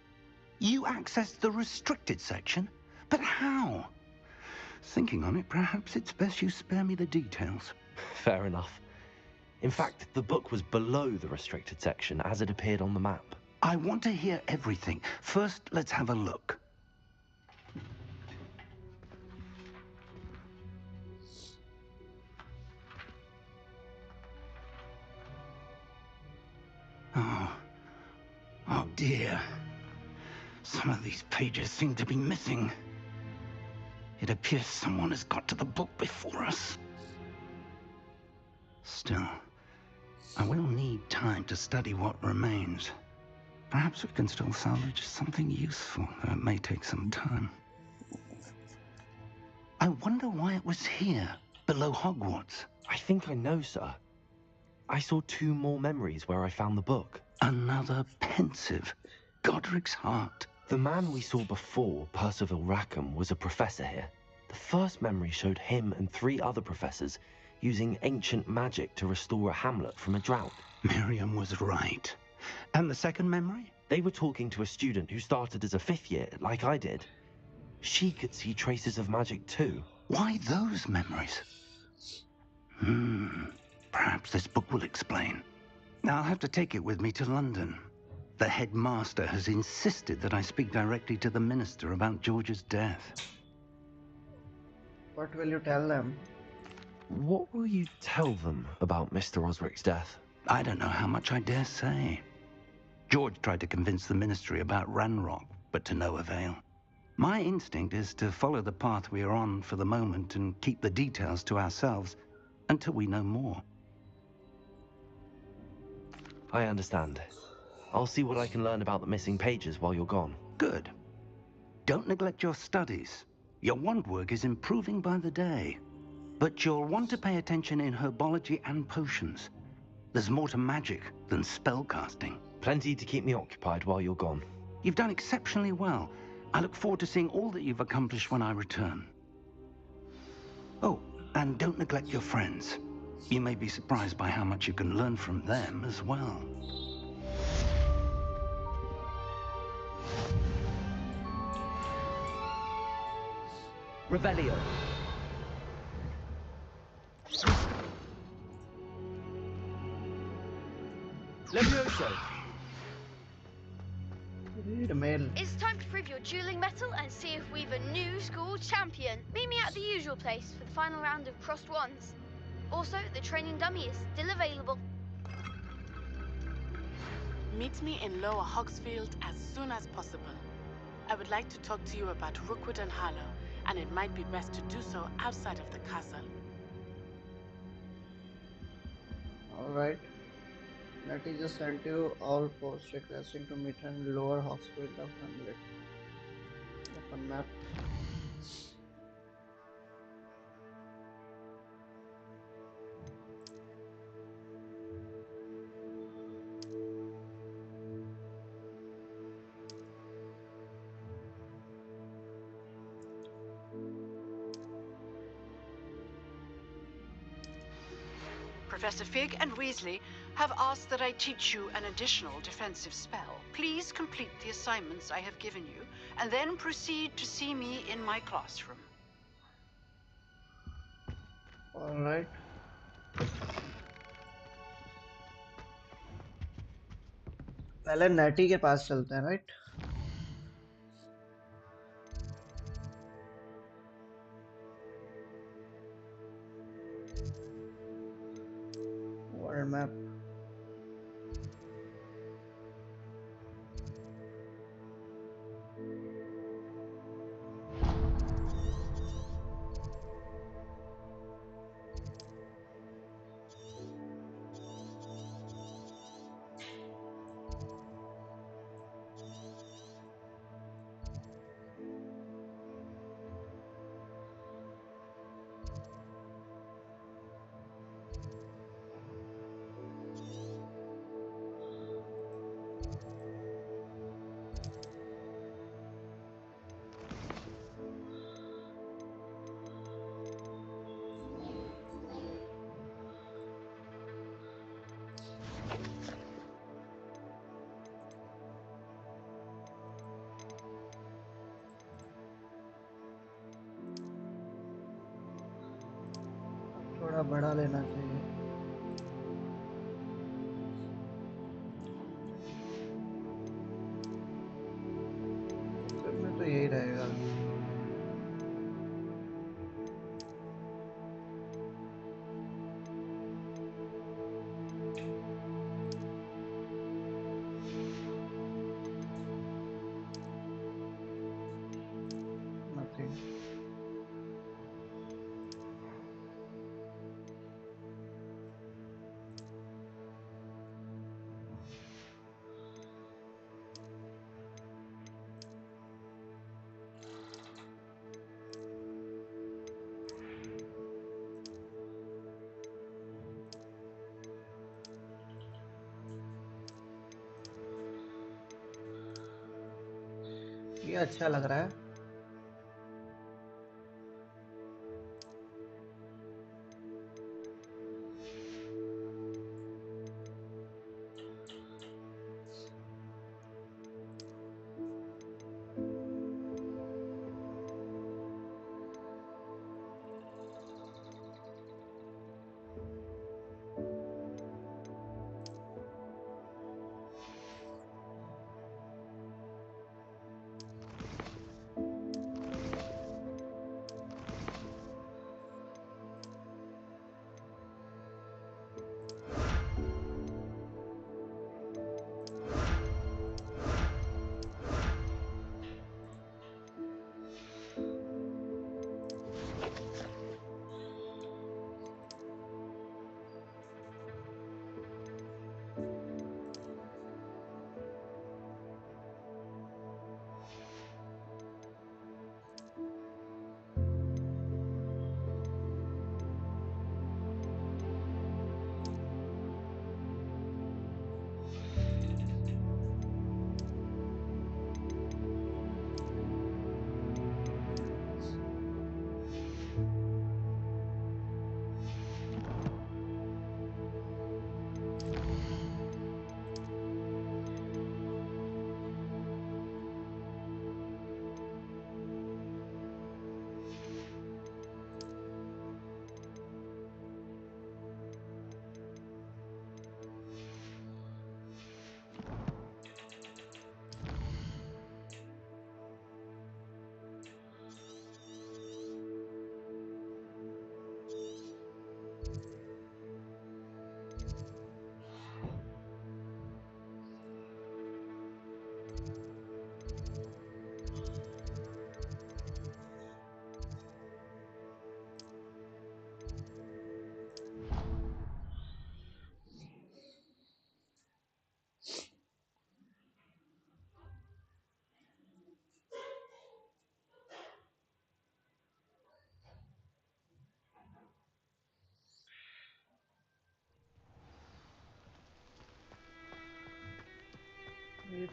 You accessed the restricted section? But how? Thinking on it, perhaps it's best you spare me the details. Fair enough. In fact, the book was below the restricted section as it appeared on the map. I want to hear everything. First, let's have a look. Oh dear. Some of these pages seem to be missing. It appears someone has got to the book before us. Still, I will need time to study what remains. Perhaps we can still salvage something useful, though it may take some time. I wonder why it was here, below Hogwarts. I think I know, sir. I saw 2 more memories where I found the book. Another pensive. Godric's heart. The man we saw before, Percival Rackham, was a professor here. The first memory showed him and 3 other professors using ancient magic to restore a hamlet from a drought. Miriam was right. And the second memory? They were talking to a student who started as a 5th year, like I did. She could see traces of magic too. Why those memories? Perhaps this book will explain. Now I'll have to take it with me to London. The headmaster has insisted that I speak directly to the minister about George's death. What will you tell them? What will you tell them about Mr. Osric's death? I don't know how much I dare say. George tried to convince the ministry about Ranrock, but to no avail. My instinct is to follow the path we are on for the moment and keep the details to ourselves until we know more. I understand. I'll see what I can learn about the missing pages while you're gone. Good. Don't neglect your studies. Your wand work is improving by the day. But you'll want to pay attention in herbology and potions. There's more to magic than spellcasting. Plenty to keep me occupied while you're gone. You've done exceptionally well. I look forward to seeing all that you've accomplished when I return. Oh, and don't neglect your friends. You may be surprised by how much you can learn from them as well. Revelio. Levioso. Read mail. It's time to prove your dueling mettle and see if we've a new school champion. Meet me at the usual place for the final round of crossed wands. Also, the training dummy is still available. Meet me in Lower Hogsfield as soon as possible. I would like to talk to you about Rookwood and Harlow, and it might be best to do so outside of the castle. Alright. That is just sent you our post requesting to meet in Lower Hogsfield of Hamlet. Open map. Professor Fig and Weasley have asked that I teach you an additional defensive spell. Please complete the assignments I have given you, and then proceed to see me in my classroom. Alright, पहले नेटी के पास चलते हैं, right? World map. थोड़ा बड़ा लेना चाहिए। फिर में तो यही रहेगा। नथिंग। ये अच्छा लग रहा है।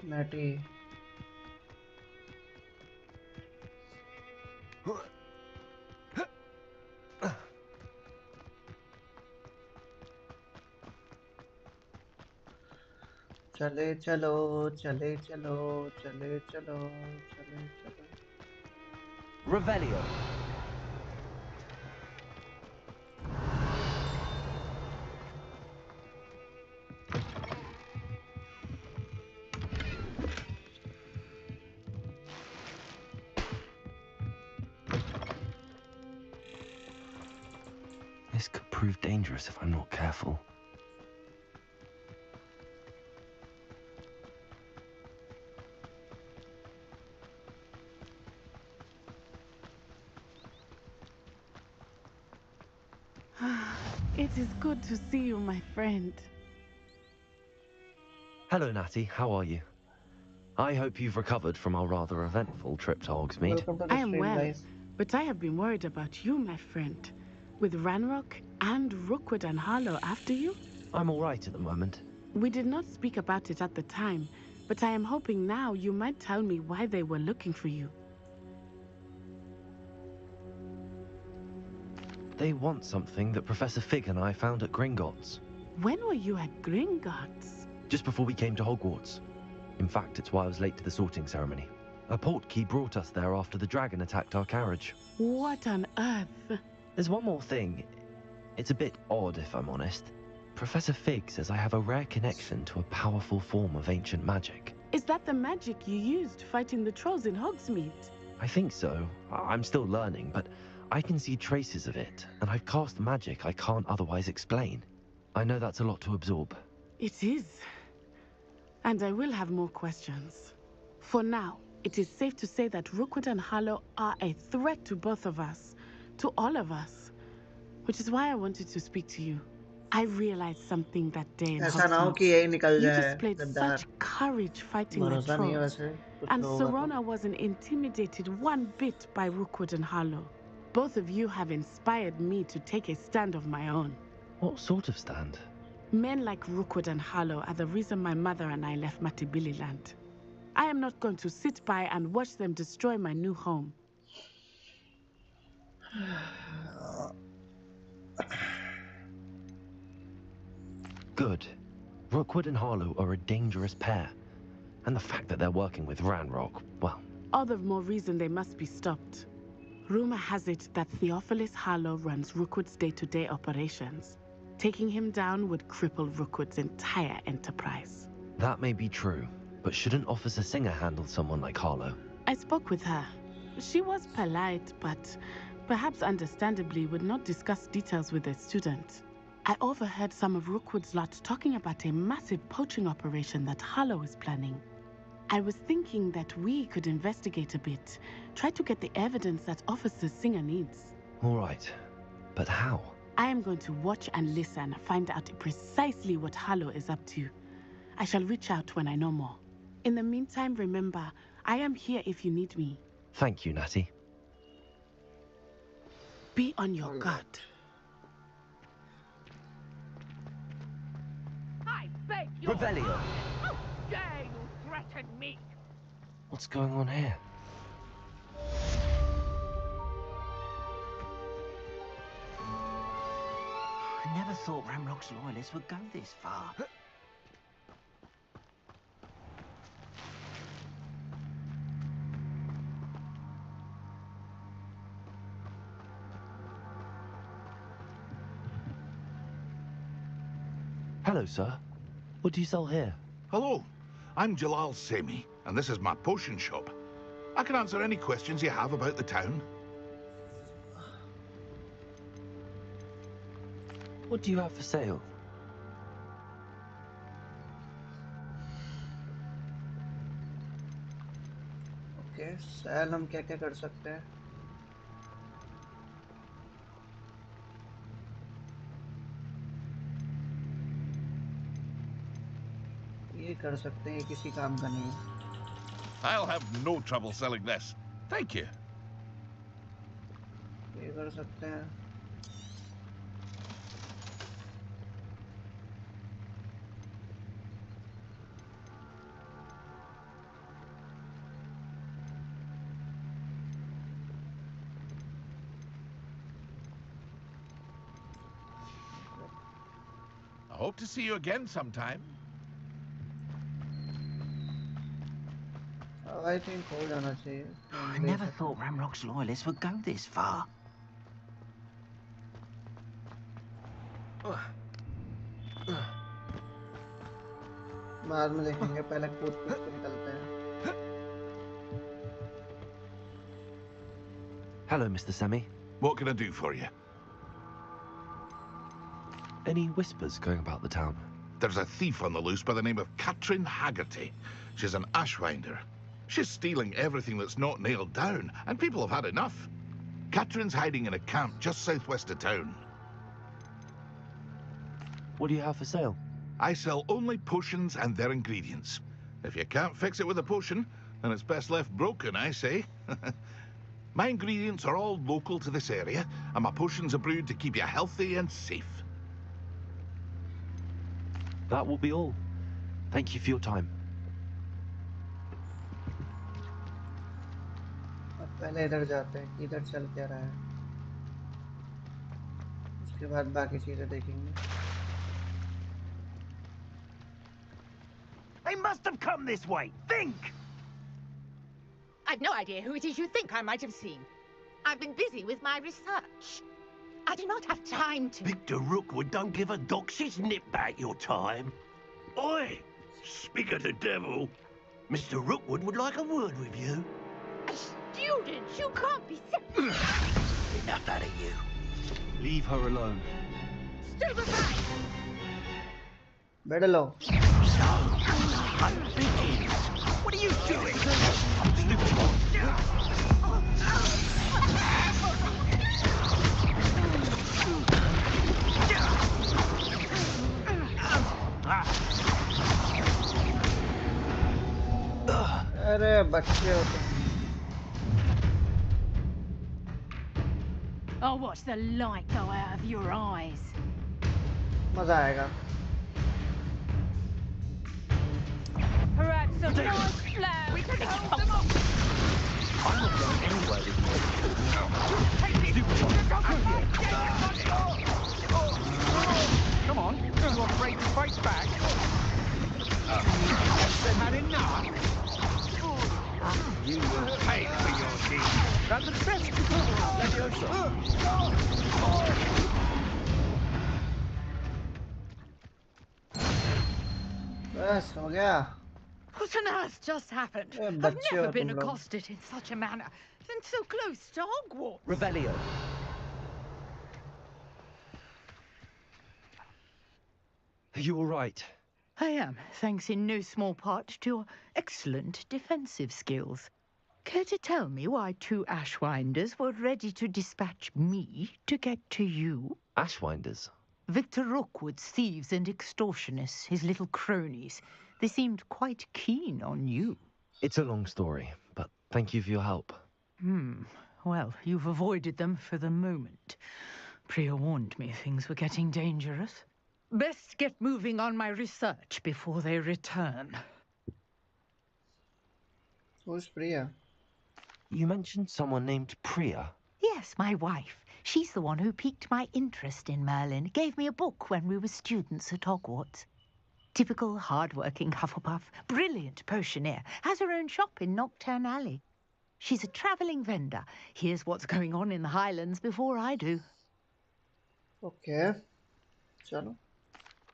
नेटी। चले चलो, चले चलो, चले चलो, चले चलो। Revelio. prove dangerous if I'm not careful. It is good to see you, my friend. Hello, Natty. How are you? I hope you've recovered from our rather eventful trip to Hogsmeade. Welcome to the I am stream, well, guys. but I have been worried about you, my friend. With Ranrock and Rookwood and Harlow after you? I'm all right at the moment. We did not speak about it at the time, but I am hoping now you might tell me why they were looking for you. They want something that Professor Fig and I found at Gringotts. When were you at Gringotts? Just before we came to Hogwarts. In fact, it's why I was late to the sorting ceremony. A portkey brought us there after the dragon attacked our carriage. What on earth? There's one more thing. It's a bit odd, if I'm honest. Professor Fig says I have a rare connection to a powerful form of ancient magic. Is that the magic you used fighting the trolls in Hogsmeade? I think so. I'm still learning, but I can see traces of it, and I've cast magic I can't otherwise explain. I know that's a lot to absorb. It is. And I will have more questions. For now, it is safe to say that Rookwood and Harlow are a threat to both of us, to all of us. Which is why I wanted to speak to you. I realized something that day in ऐसा ना हो कि Hogsmeade. यही निकल You जाए displayed गद्दार. such courage fighting the भरोसा नहीं है trolls. वैसे कुछ And लोगों का तो. Serona wasn't intimidated one bit by Rookwood and Harlow. Both of you have inspired me to take a stand of my own. What sort of stand? Men like Rookwood and Harlow are the reason my mother and I left Matibili land. I am not going to sit by and watch them destroy my new home. Good. Rookwood and Harlow are a dangerous pair. And the fact that they're working with Ranrock, well... All the more reason they must be stopped. Rumor has it that Theophilus Harlow runs Rookwood's day-to-day operations. Taking him down would cripple Rookwood's entire enterprise. That may be true, but shouldn't Officer Singer handle someone like Harlow? I spoke with her. She was polite, but perhaps understandably would not discuss details with a student. I overheard some of Rookwood's lot talking about a massive poaching operation that Harlow is planning. I was thinking that we could investigate a bit, try to get the evidence that Officer Singer needs. All right, but how? I am going to watch and listen, find out precisely what Harlow is up to. I shall reach out when I know more. In the meantime, remember, I am here if you need me. Thank you, Natty. Be on your guard. I beg you. Revelio! How dare you threaten me? What's going on here? I never thought Ranrock's loyalists would go this far. Hello, sir. What do you sell here? Hello, I'm Jalal Semi, and this is my potion shop. I can answer any questions you have about the town. What do you have for sale? Okay, sale हम क्या क्या कर सकते हैं? ये कर सकते हैं, ये किसी काम का नहीं है. I'll have no trouble selling this. Thank you. ये कर सकते हैं. I hope to see you again sometime. I think हो जाना चाहिए. I never thought Ranrock's loyalists would go this far. बाद में देखेंगे, पहले कूद कूद के निकलते हैं. Hello, Mr. Semi. What can I do for you? Any whispers going about the town? There's a thief on the loose by the name of Katrin Haggerty. She's an ashwinder. She's stealing everything that's not nailed down, and people have had enough. Katrin's hiding in a camp just southwest of town. What do you have for sale? I sell only potions and their ingredients. If you can't fix it with a potion, then it's best left broken, I say. My ingredients are all local to this area, and my potions are brewed to keep you healthy and safe. That will be all. Thank you for your time. अब पहले इधर जाते हैं, इधर चल क्या रहा है, उसके बाद बाकी चीजें देखेंगे. They must have come this way. Think! I've no idea who it is you think I might have seen. I've been busy with my research. I do not have time to... Victor Rookwood don't give a doxy's nip back your time. Oi! Speak of the devil. Mr. Rookwood would like a word with you. A student? You can't be serious. Enough out of you. Leave her alone. Stupefy! Better low. So, hunt begins. What are you doing? अरे बच्चे हो तुम. I'll watch the light go out of your eyes. मजा आएगा. Perhaps a nice flower. We can hold them off. I'm not going anywhere with you. Come on, you afraid to fight back? They've had enough. You will pay for your deed. That's the best you can do. बस हो गया. What on earth just happened? Eh, I've बच्चे never हो been तुम लोग. accosted in such a manner, and so close to Hogwarts. Revelio. Are you all right? I am, thanks in no small part to your excellent defensive skills. Care to tell me why two Ashwinders were ready to dispatch me to get to you? Ashwinders? Victor Rookwood's thieves and extortionists, his little cronies. They seemed quite keen on you. It's a long story, but thank you for your help. Well, you've avoided them for the moment. Priya warned me things were getting dangerous. Best get moving on my research before they return. Who's Priya? You mentioned someone named Priya. Yes, my wife. She's the one who piqued my interest in Merlin. Gave me a book when we were students at Hogwarts. Typical hard-working Hufflepuff, brilliant potioneer, has her own shop in Knockturn Alley. She's a travelling vendor. Hears what's going on in the Highlands before I do. Okay. Chalo.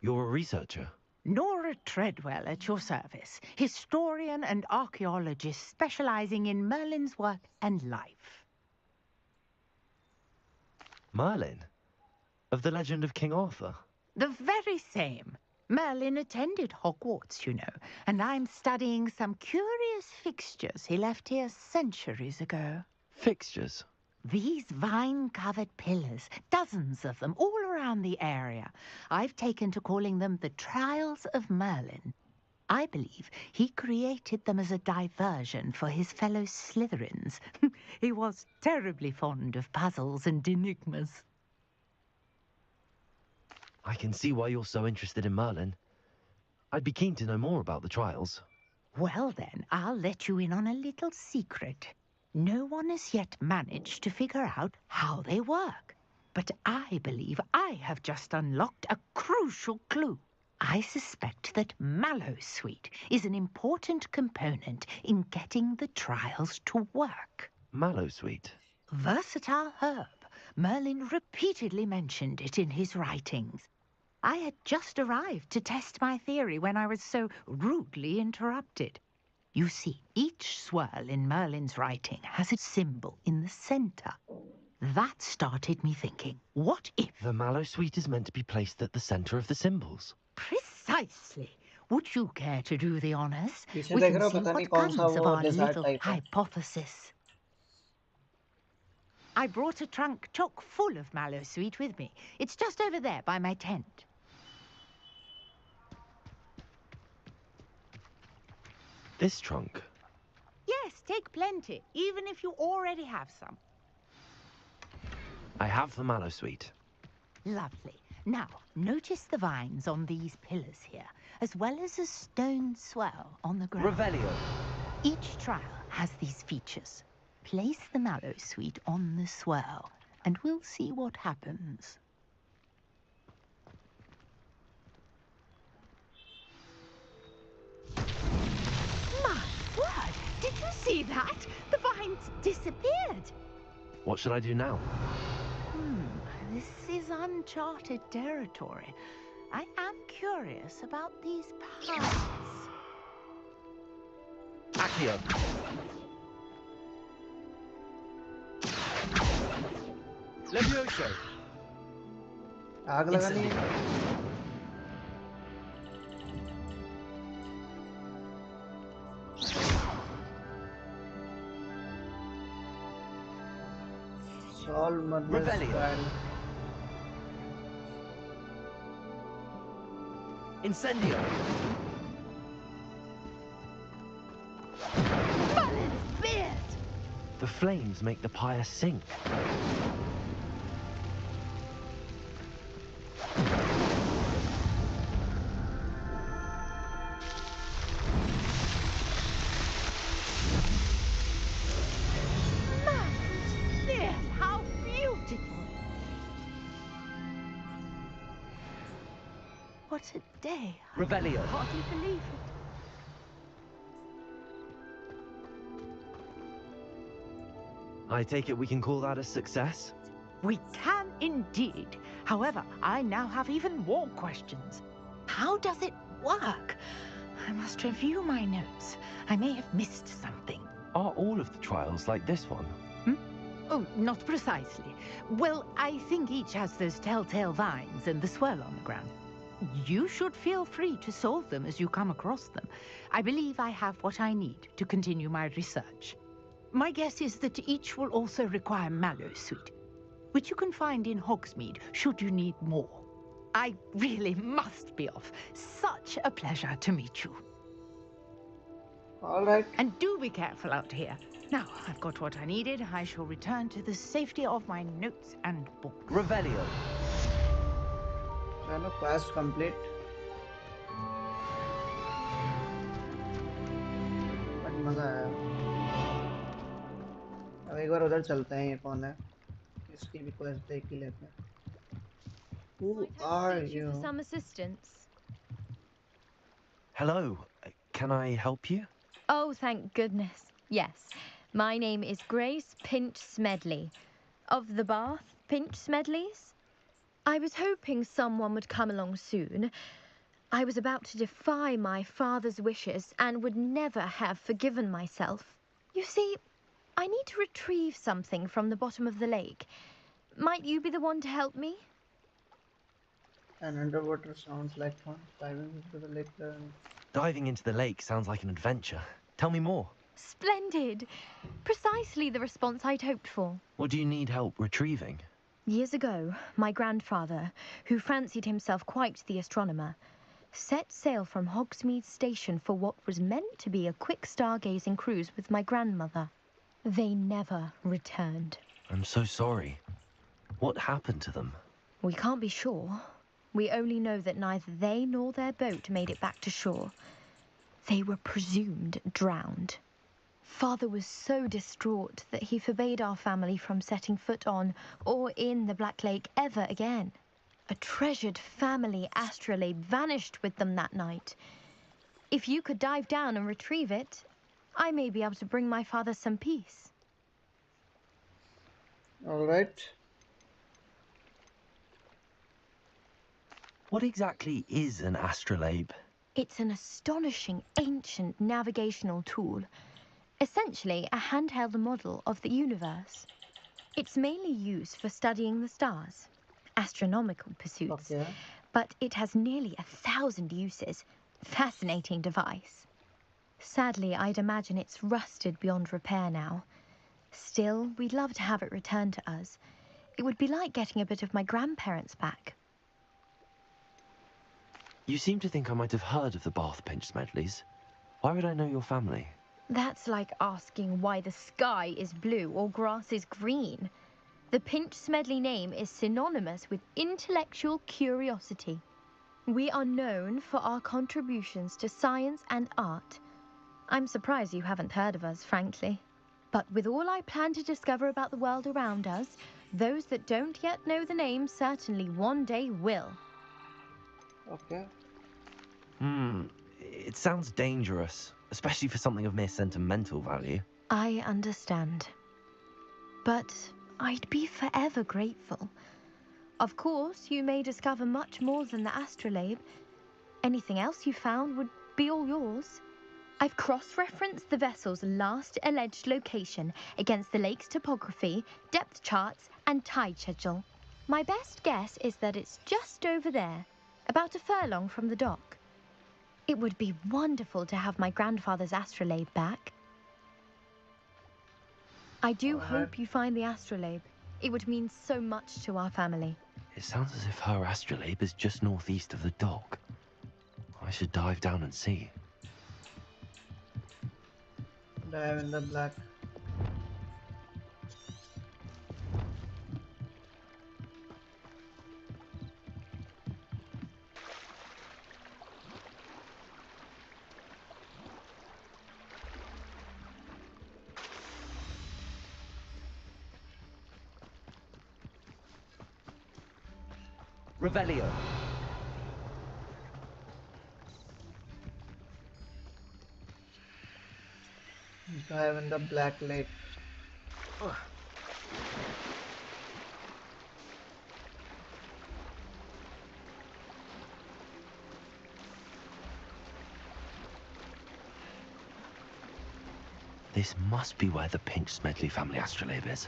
You're a researcher? Nora Treadwell at your service, historian and archaeologist specialising in Merlin's work and life. Merlin? Of the legend of King Arthur? The very same. Merlin attended Hogwarts, you know, and I'm studying some curious fixtures he left here centuries ago. Fixtures? These vine-covered pillars, dozens of them, all around the area. I've taken to calling them the Trials of Merlin. I believe he created them as a diversion for his fellow Slytherins. He was terribly fond of puzzles and enigmas. I can see why you're so interested in Merlin. I'd be keen to know more about the trials. Well then, I'll let you in on a little secret. No one has yet managed to figure out how they work. But I believe I have just unlocked a crucial clue. I suspect that Mallowsweet is an important component in getting the trials to work. Mallowsweet? Versatile herb. Merlin repeatedly mentioned it in his writings. I had just arrived to test my theory when I was so rudely interrupted. You see, each swirl in Merlin's writing has a symbol in the center. That started me thinking, what if... The mallow sweet is meant to be placed at the center of the symbols. Precisely. Would you care to do the honors? पीछे We देख can रहे हो see पता नहीं what कौन सा comes of वो our dessert little type है. hypothesis. I brought a trunk chock full of mallow sweet with me. It's just over there by my tent. This trunk? Yes, take plenty, even if you already have some. I have the mallow sweet. Lovely. Now, notice the vines on these pillars here, as well as a stone swell on the ground. Revelio. Each trial has these features. Place the mallow sweet on the swell, and we'll see what happens. My word! Did you see that? The vines disappeared. What should I do now? This is uncharted territory. I am curious about these paths. Accio. Levioso. आग लगानी है. Rebellion. Incendio. The flames make the pyre sink. How beautiful! What a day! Revelio. I can hardly believe it. I take it we can call that a success? We can indeed. However, I now have even more questions. How does it work? I must review my notes. I may have missed something. Are all of the trials like this one? Oh, not precisely. Well, I think each has those telltale vines and the swirl on the ground. You should feel free to solve them as you come across them. I believe I have what I need to continue my research. My guess is that each will also require mallow sweet, which you can find in Hogsmeade should you need more. I really must be off. Such a pleasure to meet you. All right. And do be careful out here. Now, I've got what I needed. I shall return to the safety of my notes and books. Revelio. चलो, quest complete. But मजा आया. अब एक बार उधर चलते हैं. ये कौन है? इसकी भी quest देख ही लेते हैं. Who are you? For some assistance. Hello. Can I help you? Oh, thank goodness. Yes. My name is Grace Pinch Smedley. Of the Bath Pinch Smedleys. I was hoping someone would come along soon. I was about to defy my father's wishes and would never have forgiven myself. You see, I need to retrieve something from the bottom of the lake. Might you be the one to help me? An underwater sounds like fun. Diving into the lake. Diving into the lake sounds like an adventure. Tell me more. Splendid! Precisely the response I'd hoped for. What do you need help retrieving? Years ago, my grandfather, who fancied himself quite the astronomer, set sail from Hogsmeade Station for what was meant to be a quick stargazing cruise with my grandmother. They never returned. I'm so sorry. What happened to them? We can't be sure. We only know that neither they nor their boat made it back to shore. They were presumed drowned. Father was so distraught that he forbade our family from setting foot on or in the Black Lake ever again. A treasured family astrolabe vanished with them that night. If you could dive down and retrieve it, I may be able to bring my father some peace. All right. What exactly is an astrolabe? It's an astonishing ancient navigational tool. Essentially, a handheld model of the universe. It's mainly used for studying the stars, astronomical pursuits, Okay. but it has nearly 1,000 uses. Fascinating device. Sadly, I'd imagine it's rusted beyond repair now. Still, we'd love to have it returned to us. It would be like getting a bit of my grandparents back. You seem to think I might have heard of the Bath Pinch Medleys. Why would I know your family? That's like asking why the sky is blue or grass is green. The Pinch Smedley name is synonymous with intellectual curiosity. We are known for our contributions to science and art. I'm surprised you haven't heard of us, frankly. But with all I plan to discover about the world around us, those that don't yet know the name certainly one day will. Okay. It sounds dangerous, especially for something of mere sentimental value. I understand. But I'd be forever grateful. Of course, you may discover much more than the astrolabe. Anything else you found would be all yours. I've cross-referenced the vessel's last alleged location against the lake's topography, depth charts, and tide schedule. My best guess is that it's just over there, about a furlong from the dock. It would be wonderful to have my grandfather's astrolabe back. I do hope you find the astrolabe. It would mean so much to our family. It sounds as if her astrolabe is just northeast of the dock. I should dive down and see. Dive in the black. Revelio. Dive in the black lake. Ugh. This must be where the Pinch Smedley family astrolabe is.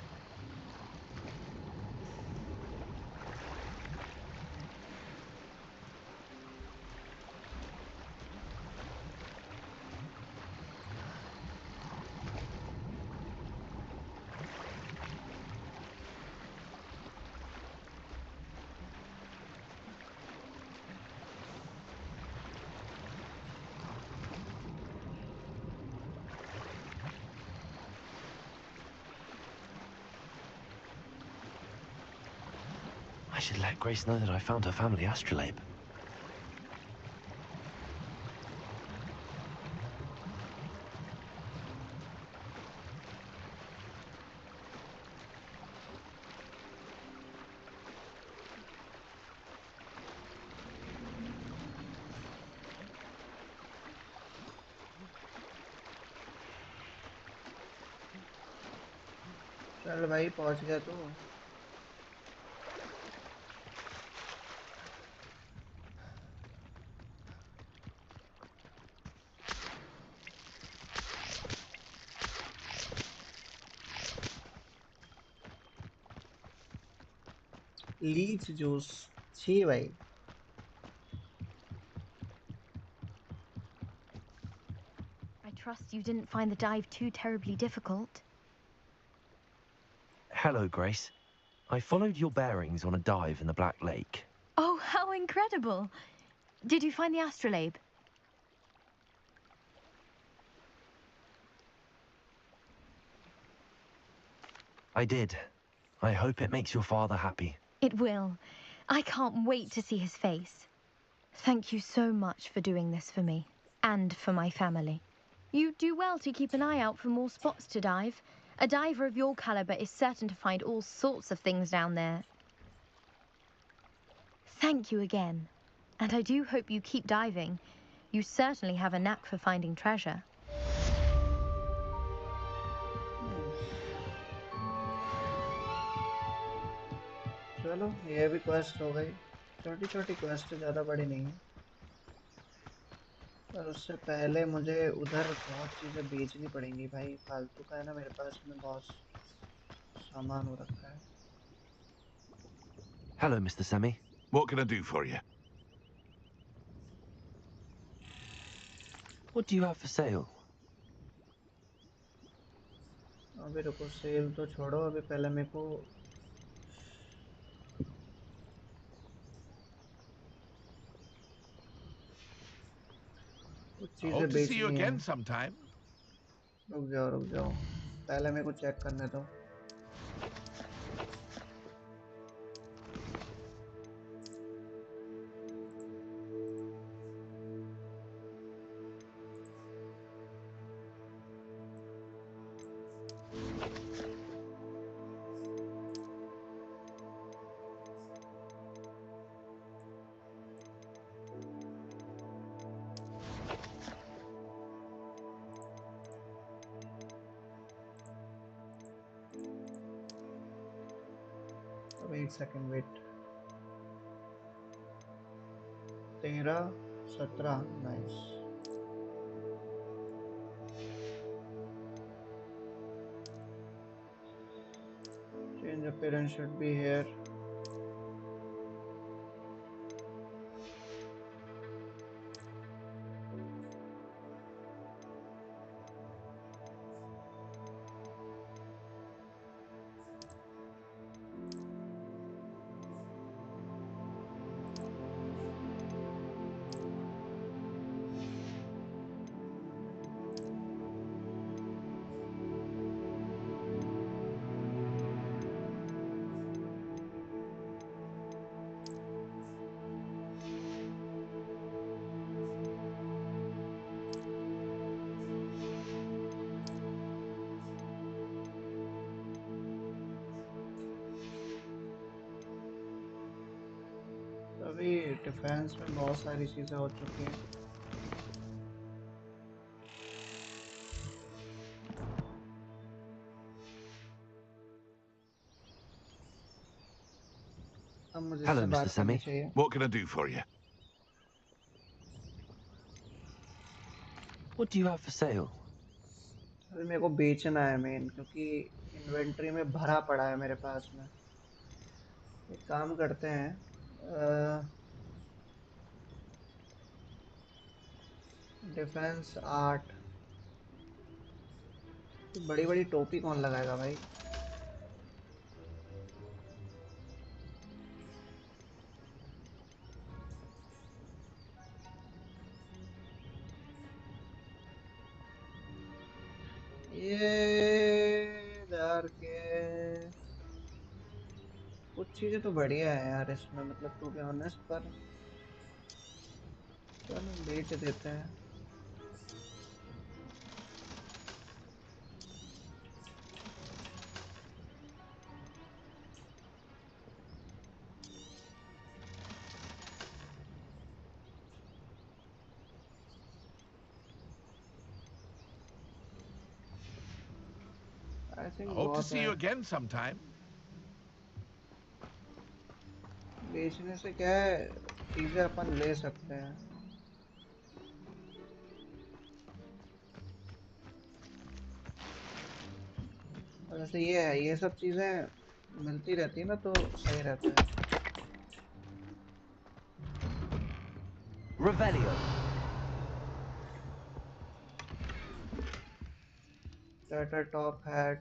I should let Grace know that I found her family astrolabe. चल भाई पहुंच गया तू. Leach juice छी भाई. I trust you didn't find the dive too terribly difficult. Hello, Grace. I followed your bearings on a dive in the Black Lake. Oh, how incredible! Did you find the astrolabe? I did. I hope it makes your father happy. It will. I can't wait to see his face. Thank you so much for doing this for me, and for my family. You do well to keep an eye out for more spots to dive. A diver of your caliber is certain to find all sorts of things down there. Thank you again. And I do hope you keep diving. You certainly have a knack for finding treasure. चलो ये भी quest हो गई. छोटी छोटी quest ज़्यादा बड़ी नहीं है. पर उससे पहले मुझे उधर बहुत चीज़ें बेचनी पड़ेंगी भाई. फालतू का है ना मेरे पास में बहुत सामान हो रखा है। Hello, Mr. Semi. What can I do for you? What do you have for sale? अभी रुको, सेल तो छोड़ो, अभी पहले मेरे को कुछ चीजें Hope to see you बेचनी है। again sometime. रुक जाओ, पहले मेरे को चेक करने दो। एक second wait. 13, 17, nice. Change appearance should be here. अभी डिफेंस में बहुत सारी चीजें हो चुकी हैं। अब मुझे Hello, इससे Mr. बात करनी Semi. चाहिए। What can I do for you? What do you have for sale? अभी मेरे को बेचना है मेन, क्योंकि इन्वेंटरी में भरा पड़ा है मेरे पास में। एक काम करते हैं, डिफेंस 8। बड़ी बड़ी टोपी कौन लगाएगा भाई? ये यार के कुछ चीजें तो बढ़िया है यार इसमें, मतलब टू बी ऑनेस्ट, पर चलो बेच देते हैं। I think I hope to बहुत see है। you again sometime. बेचने से क्या है, चीजें अपन ले सकते हैं। और जैसे ये है, ये सब चीजें मिलती रहती है ना, तो सही रहता है। Revelio. Starter top hat।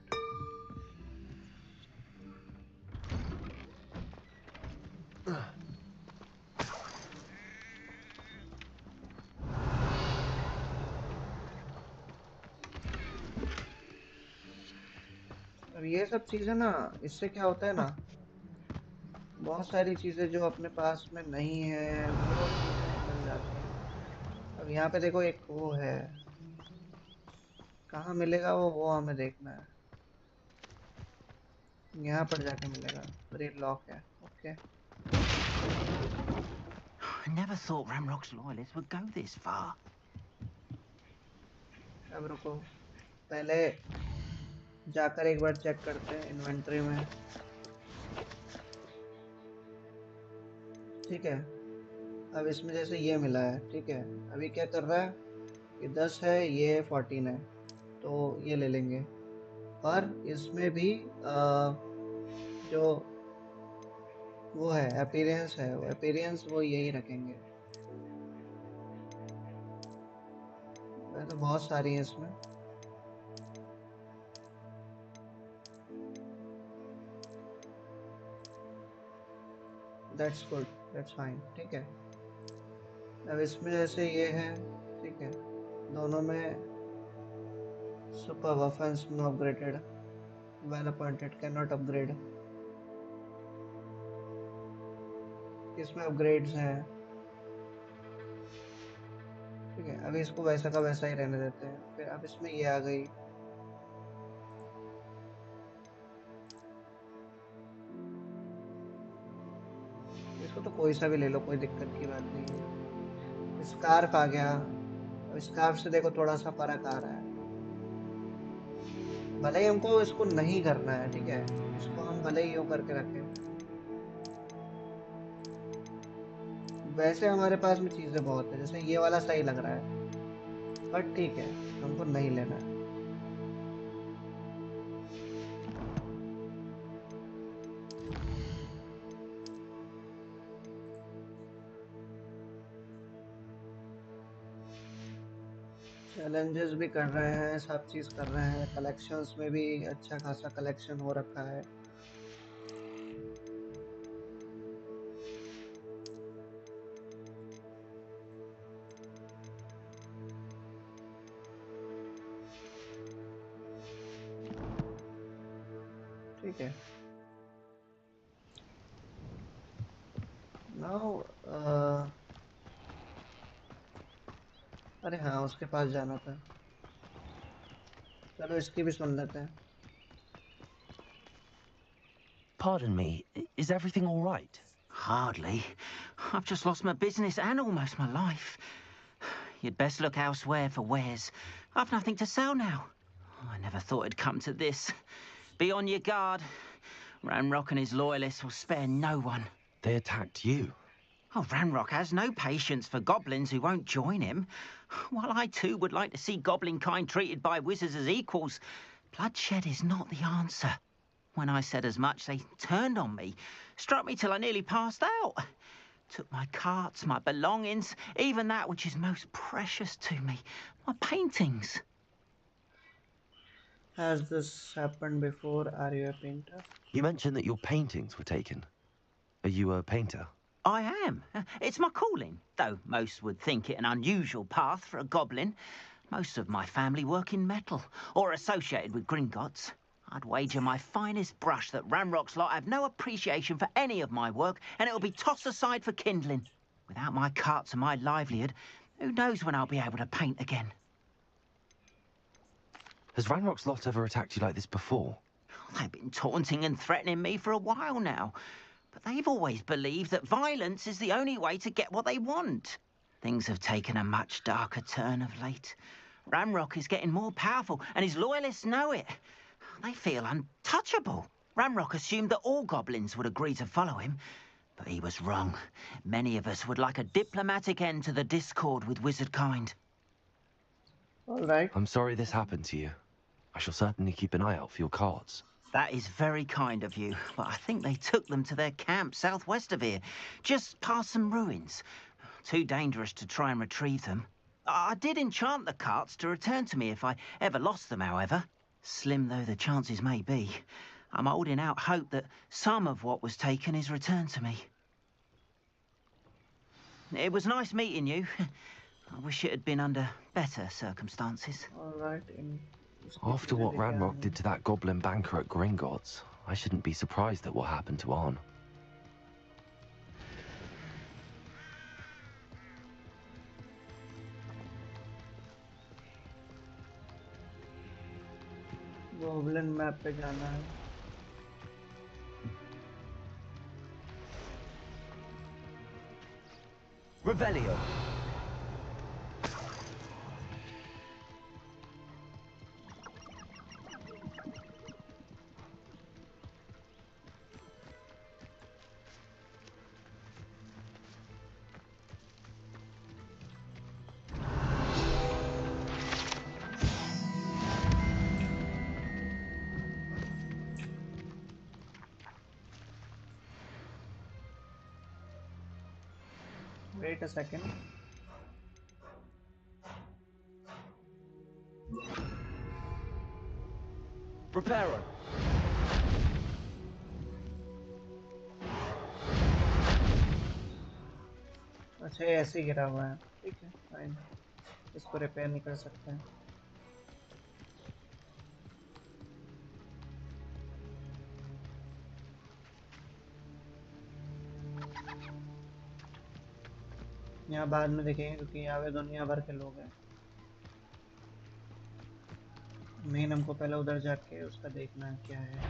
अब ये सब चीजें ना, इससे क्या होता है ना, बहुत सारी चीजें जो अपने पास में नहीं है वो चीजें मिल जाती हैं। अब यहाँ पे देखो, एक वो है, कहाँ मिलेगा वो हमें देखना है। यहाँ पर जाके मिलेगा, पर ये लॉक है। Okay, I never thought Ramrock's loyalists would go this far. अब रुको, पहले जाकर एक बार चेक करते हैं इन्वेंटरी में। ठीक है, अब इसमें जैसे ये मिला है, ठीक है, अभी क्या कर रहा है, ये 10 है, ये 14 है, तो ये ले लेंगे। और इसमें भी जो वो है अपीयरेंस है, वो अपीयरेंस वो यही रखेंगे। तो बहुत सारी है इसमें। दैट्स गुड, दैट्स फाइन, ठीक है। अब इसमें जैसे ये है, ठीक है, दोनों में super weapons no upgraded, well appointed can not upgrade. इसमें अपग्रेड्स हैं, ठीक है। अभी इसको वैसा का वैसा ही रहने देते हैं। फिर अब इसमें ये आ गई, इसको तो कोई सा भी ले लो, कोई दिक्कत की बात नहीं है। स्कार्फ आ गया। अब स्कार्फ से देखो थोड़ा सा फर्क आ रहा है, भले ही हमको इसको नहीं करना है, ठीक है, इसको हम भले ही यूं करके रखें। वैसे हमारे पास में चीजें बहुत है, जैसे ये वाला सही लग रहा है, बट ठीक है, हमको नहीं लेना है। चैलेंजेस भी कर रहे हैं, सब चीज कर रहे हैं, कलेक्शंस में भी अच्छा खासा कलेक्शन हो रखा है। ठीक है। नाउ अरे हाँ, उसके पास जाना था, चलो इसकी भी सुन लेते हैं। Pardon me, is everything all right? Hardly. I've just lost my business and almost my life. You'd best look elsewhere for wares. I've nothing to sell now. I never thought it'd come to this. Be on your guard. Ranrock and his loyalists will spare no one. They attacked you? Oh, Ranrock has no patience for goblins who won't join him. While I too would like to see goblin kind treated by wizards as equals, bloodshed is not the answer. When I said as much, they turned on me, struck me till I nearly passed out. Took my carts, my belongings, even that which is most precious to me, my paintings. Has this happened before? Are you a painter? You mentioned that your paintings were taken. Are you a painter? I am. It's my calling, though most would think it an unusual path for a goblin. Most of my family work in metal, or associated with Gringotts. I'd wager my finest brush that Ranrock's lot have no appreciation for any of my work, and it'll be tossed aside for kindling. Without my carts and my livelihood, who knows when I'll be able to paint again? Has Ranrock's lot ever attacked you like this before? They've been taunting and threatening me for a while now, but they've always believed that violence is the only way to get what they want. Things have taken a much darker turn of late. Ranrock is getting more powerful, and his loyalists know it. They feel untouchable. Ranrock assumed that all goblins would agree to follow him, but he was wrong. Many of us would like a diplomatic end to the discord with wizard kind. All right. I'm sorry this happened to you. I shall certainly keep an eye out for your carts. That is very kind of you, but I think they took them to their camp southwest of here, just past some ruins. Too dangerous to try and retrieve them. I did enchant the carts to return to me if I ever lost them, however. Slim though the chances may be, I'm holding out hope that some of what was taken is returned to me. It was nice meeting you. I wish it had been under better circumstances. All right. After what Ranrock did to that goblin banker at Gringotts, I shouldn't be surprised at what happened to Arn. Goblin map पे जाना है। Revelio. Wait a second. Prepare her. अच्छा ये ऐसे ही गिरा हुआ है, ठीक है फाइन, इसको रिपेयर नहीं कर सकते हैं। यहाँ बाद में देखेंगे क्योंकि यहाँ पे दुनिया भर के लोग हैं। मेन हमको पहले उधर जाके उसका देखना है क्या है।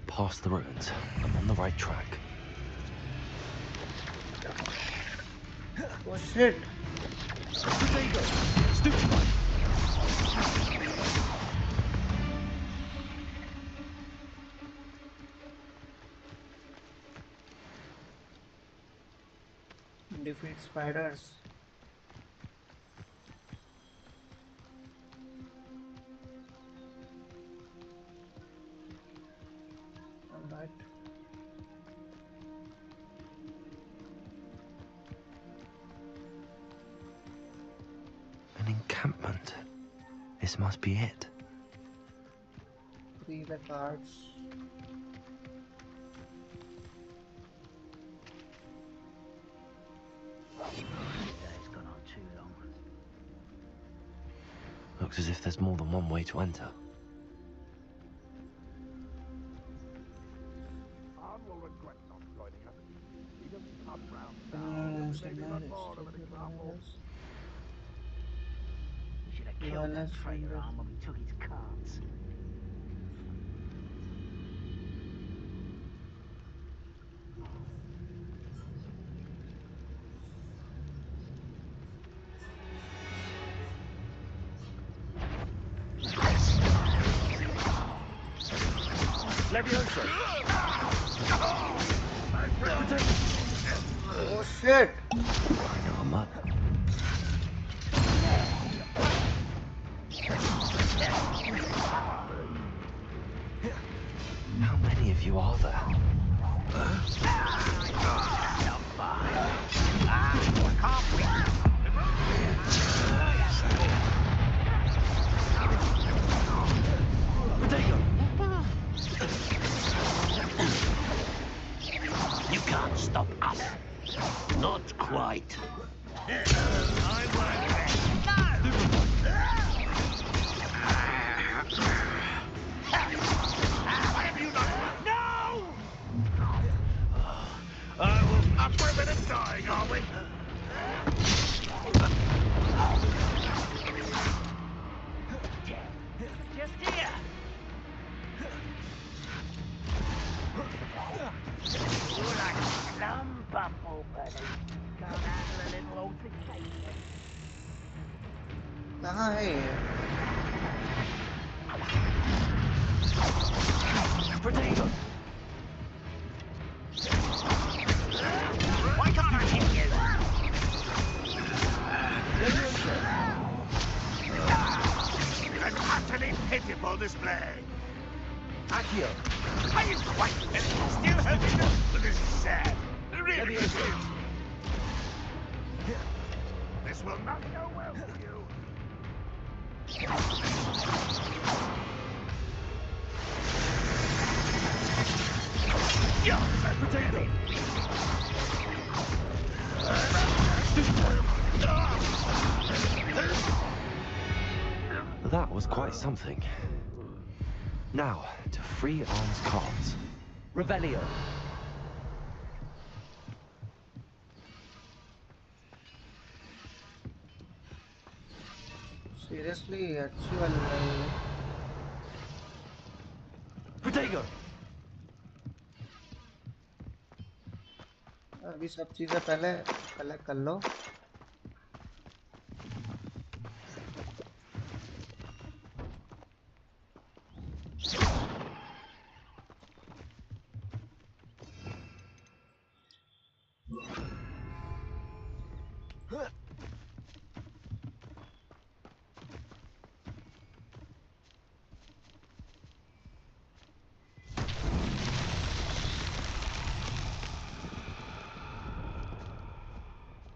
Past the ruins. I'm on the right track. Oh shit! Defeat spiders. Alright. An encampment. This must be it. Read the cards. It's gone on too long. Looks as if there's more than one way to enter. Will regret not joining us. He doesn't come round now. We should have killed that traitor arm when we took his cards. Leviosa. Oh shit! I'm up. How many of you are there? You can't stop us. Not quite. I won't. What have you done? No! We're a minute dying, are we? Just here. You're like a slum bumble, buddy. Can't handle a little altercation. कहाँ है ये? Potato. Why can't I hit you? An utterly pitiful display. Akio. Are you quite finished? Still hoping to... But this is sad. Really is. This will not go well for you. Potato. That was quite something. Now, to free arms cards. Revelio. Seriously, अच्छी वाली है। Potato. अभी सब चीजें पहले collect कर लो।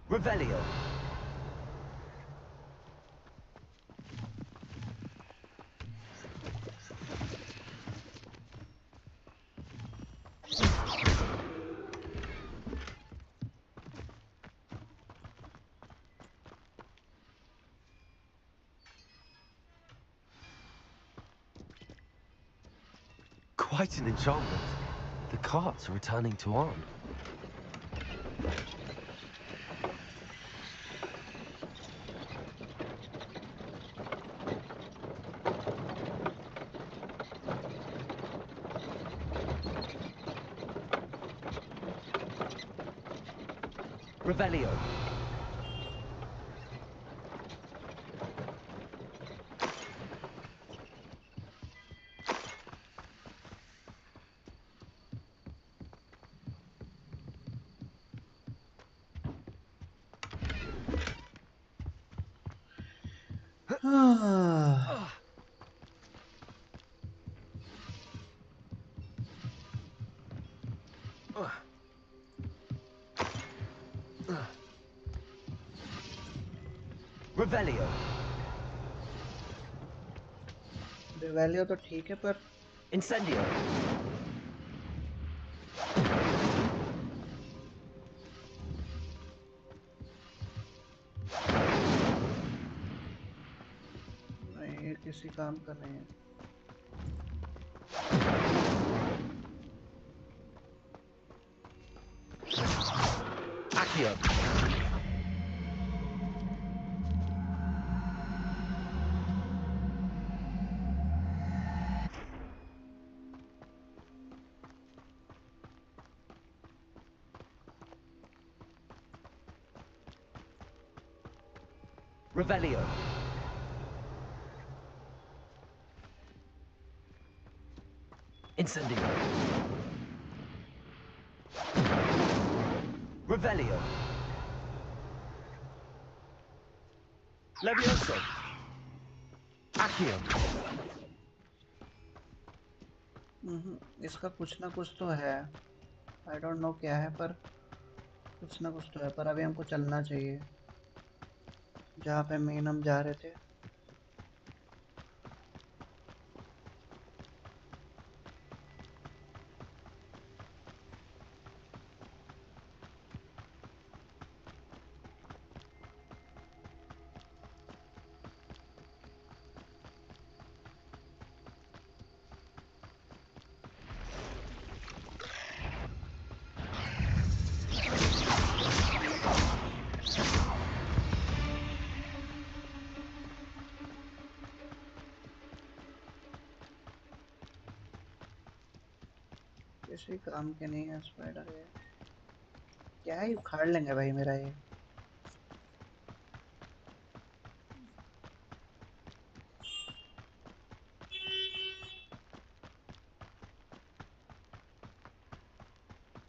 Revelio. Quite an enchantment. The carts are returning to on. Revelio. Revelio. रिवेलियो तो ठीक है पर Incendio. नहीं ये किसी काम का नहीं है। Accio. Revelio. Incendio. Revelio. Levioso. Accio. इसका कुछ ना कुछ तो है। आई डोंट नो क्या है पर कुछ ना कुछ तो है। पर अभी हमको चलना चाहिए जहाँ पे मेन हम जा रहे थे। किसी काम के नहीं है स्पाइडर ये। क्या ही उखाड़ लेंगे भाई मेरा ये।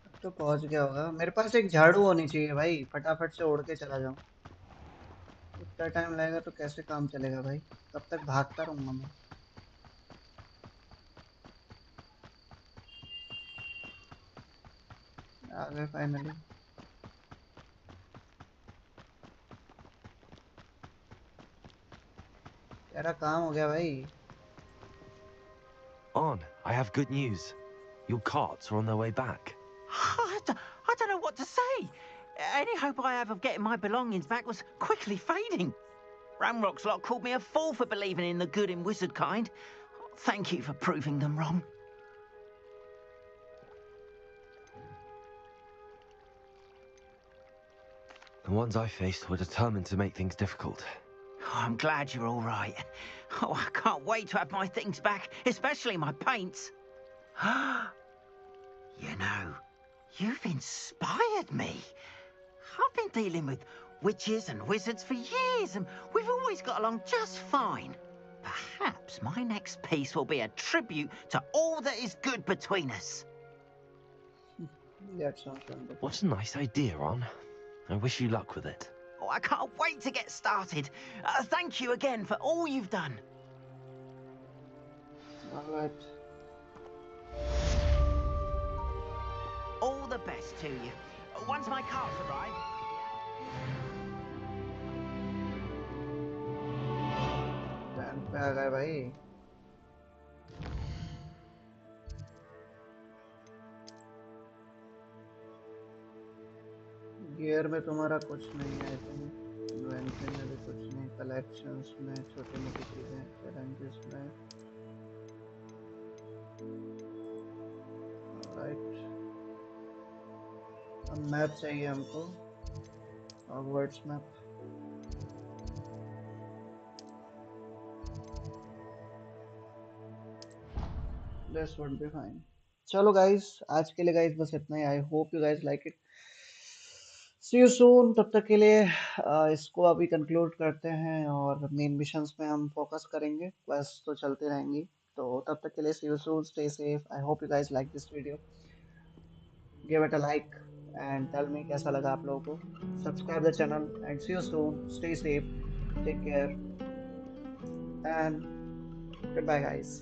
अब तो पहुंच गया होगा। मेरे पास एक झाड़ू होनी चाहिए भाई, फटाफट से उड़ के चला जाऊं। इतना टाइम लगेगा तो कैसे काम चलेगा भाई। कब तक भागता रहूंगा मैं। आ गए फाइनली। तेरा काम हो गया भाई। On, I have good news. Your carts are on their way back. I don't know what to say. Any hope I have of getting my belongings back was quickly fading. Ramrock's lot called me a fool for believing in the good in wizard kind. Thank you for proving them wrong. The ones I faced were determined to make things difficult. Oh, I'm glad you're all right. Oh, I can't wait to have my things back, especially my paints. You know, you've inspired me. I've been dealing with witches and wizards for years, and we've always got along just fine. Perhaps my next piece will be a tribute to all that is good between us. That sounds wonderful. What a nice idea, Ron. I wish you luck with it. Oh, I can't wait to get started. Thank you again for all you've done. All right. All the best to you. Once my carts arrive... पे आ गए भाई? Gear में तुम्हारा कुछ नहीं है, I think. Inventory में भी कुछ नहीं, कलेक्शंस में छोटी मोटी चीजें, चैलेंजेस में। राइट, अब मैप चाहिए हमको, Hogwarts map. This would be fine. चलो गाइस, आज के लिए गाइस बस इतना ही। I hope you guys like it. See you soon. तब तक के लिए इसको अभी कंक्लूड करते हैं और मेन मिशंस में हम फोकस करेंगे। क्वेस्ट तो चलते रहेंगी, तो तब तक के लिए see you soon, stay safe. I hope you guys like this video. Give it a like and tell me कैसा लगा आप लोगों को। Subscribe the channel and see you soon. Stay safe, take care and goodbye guys.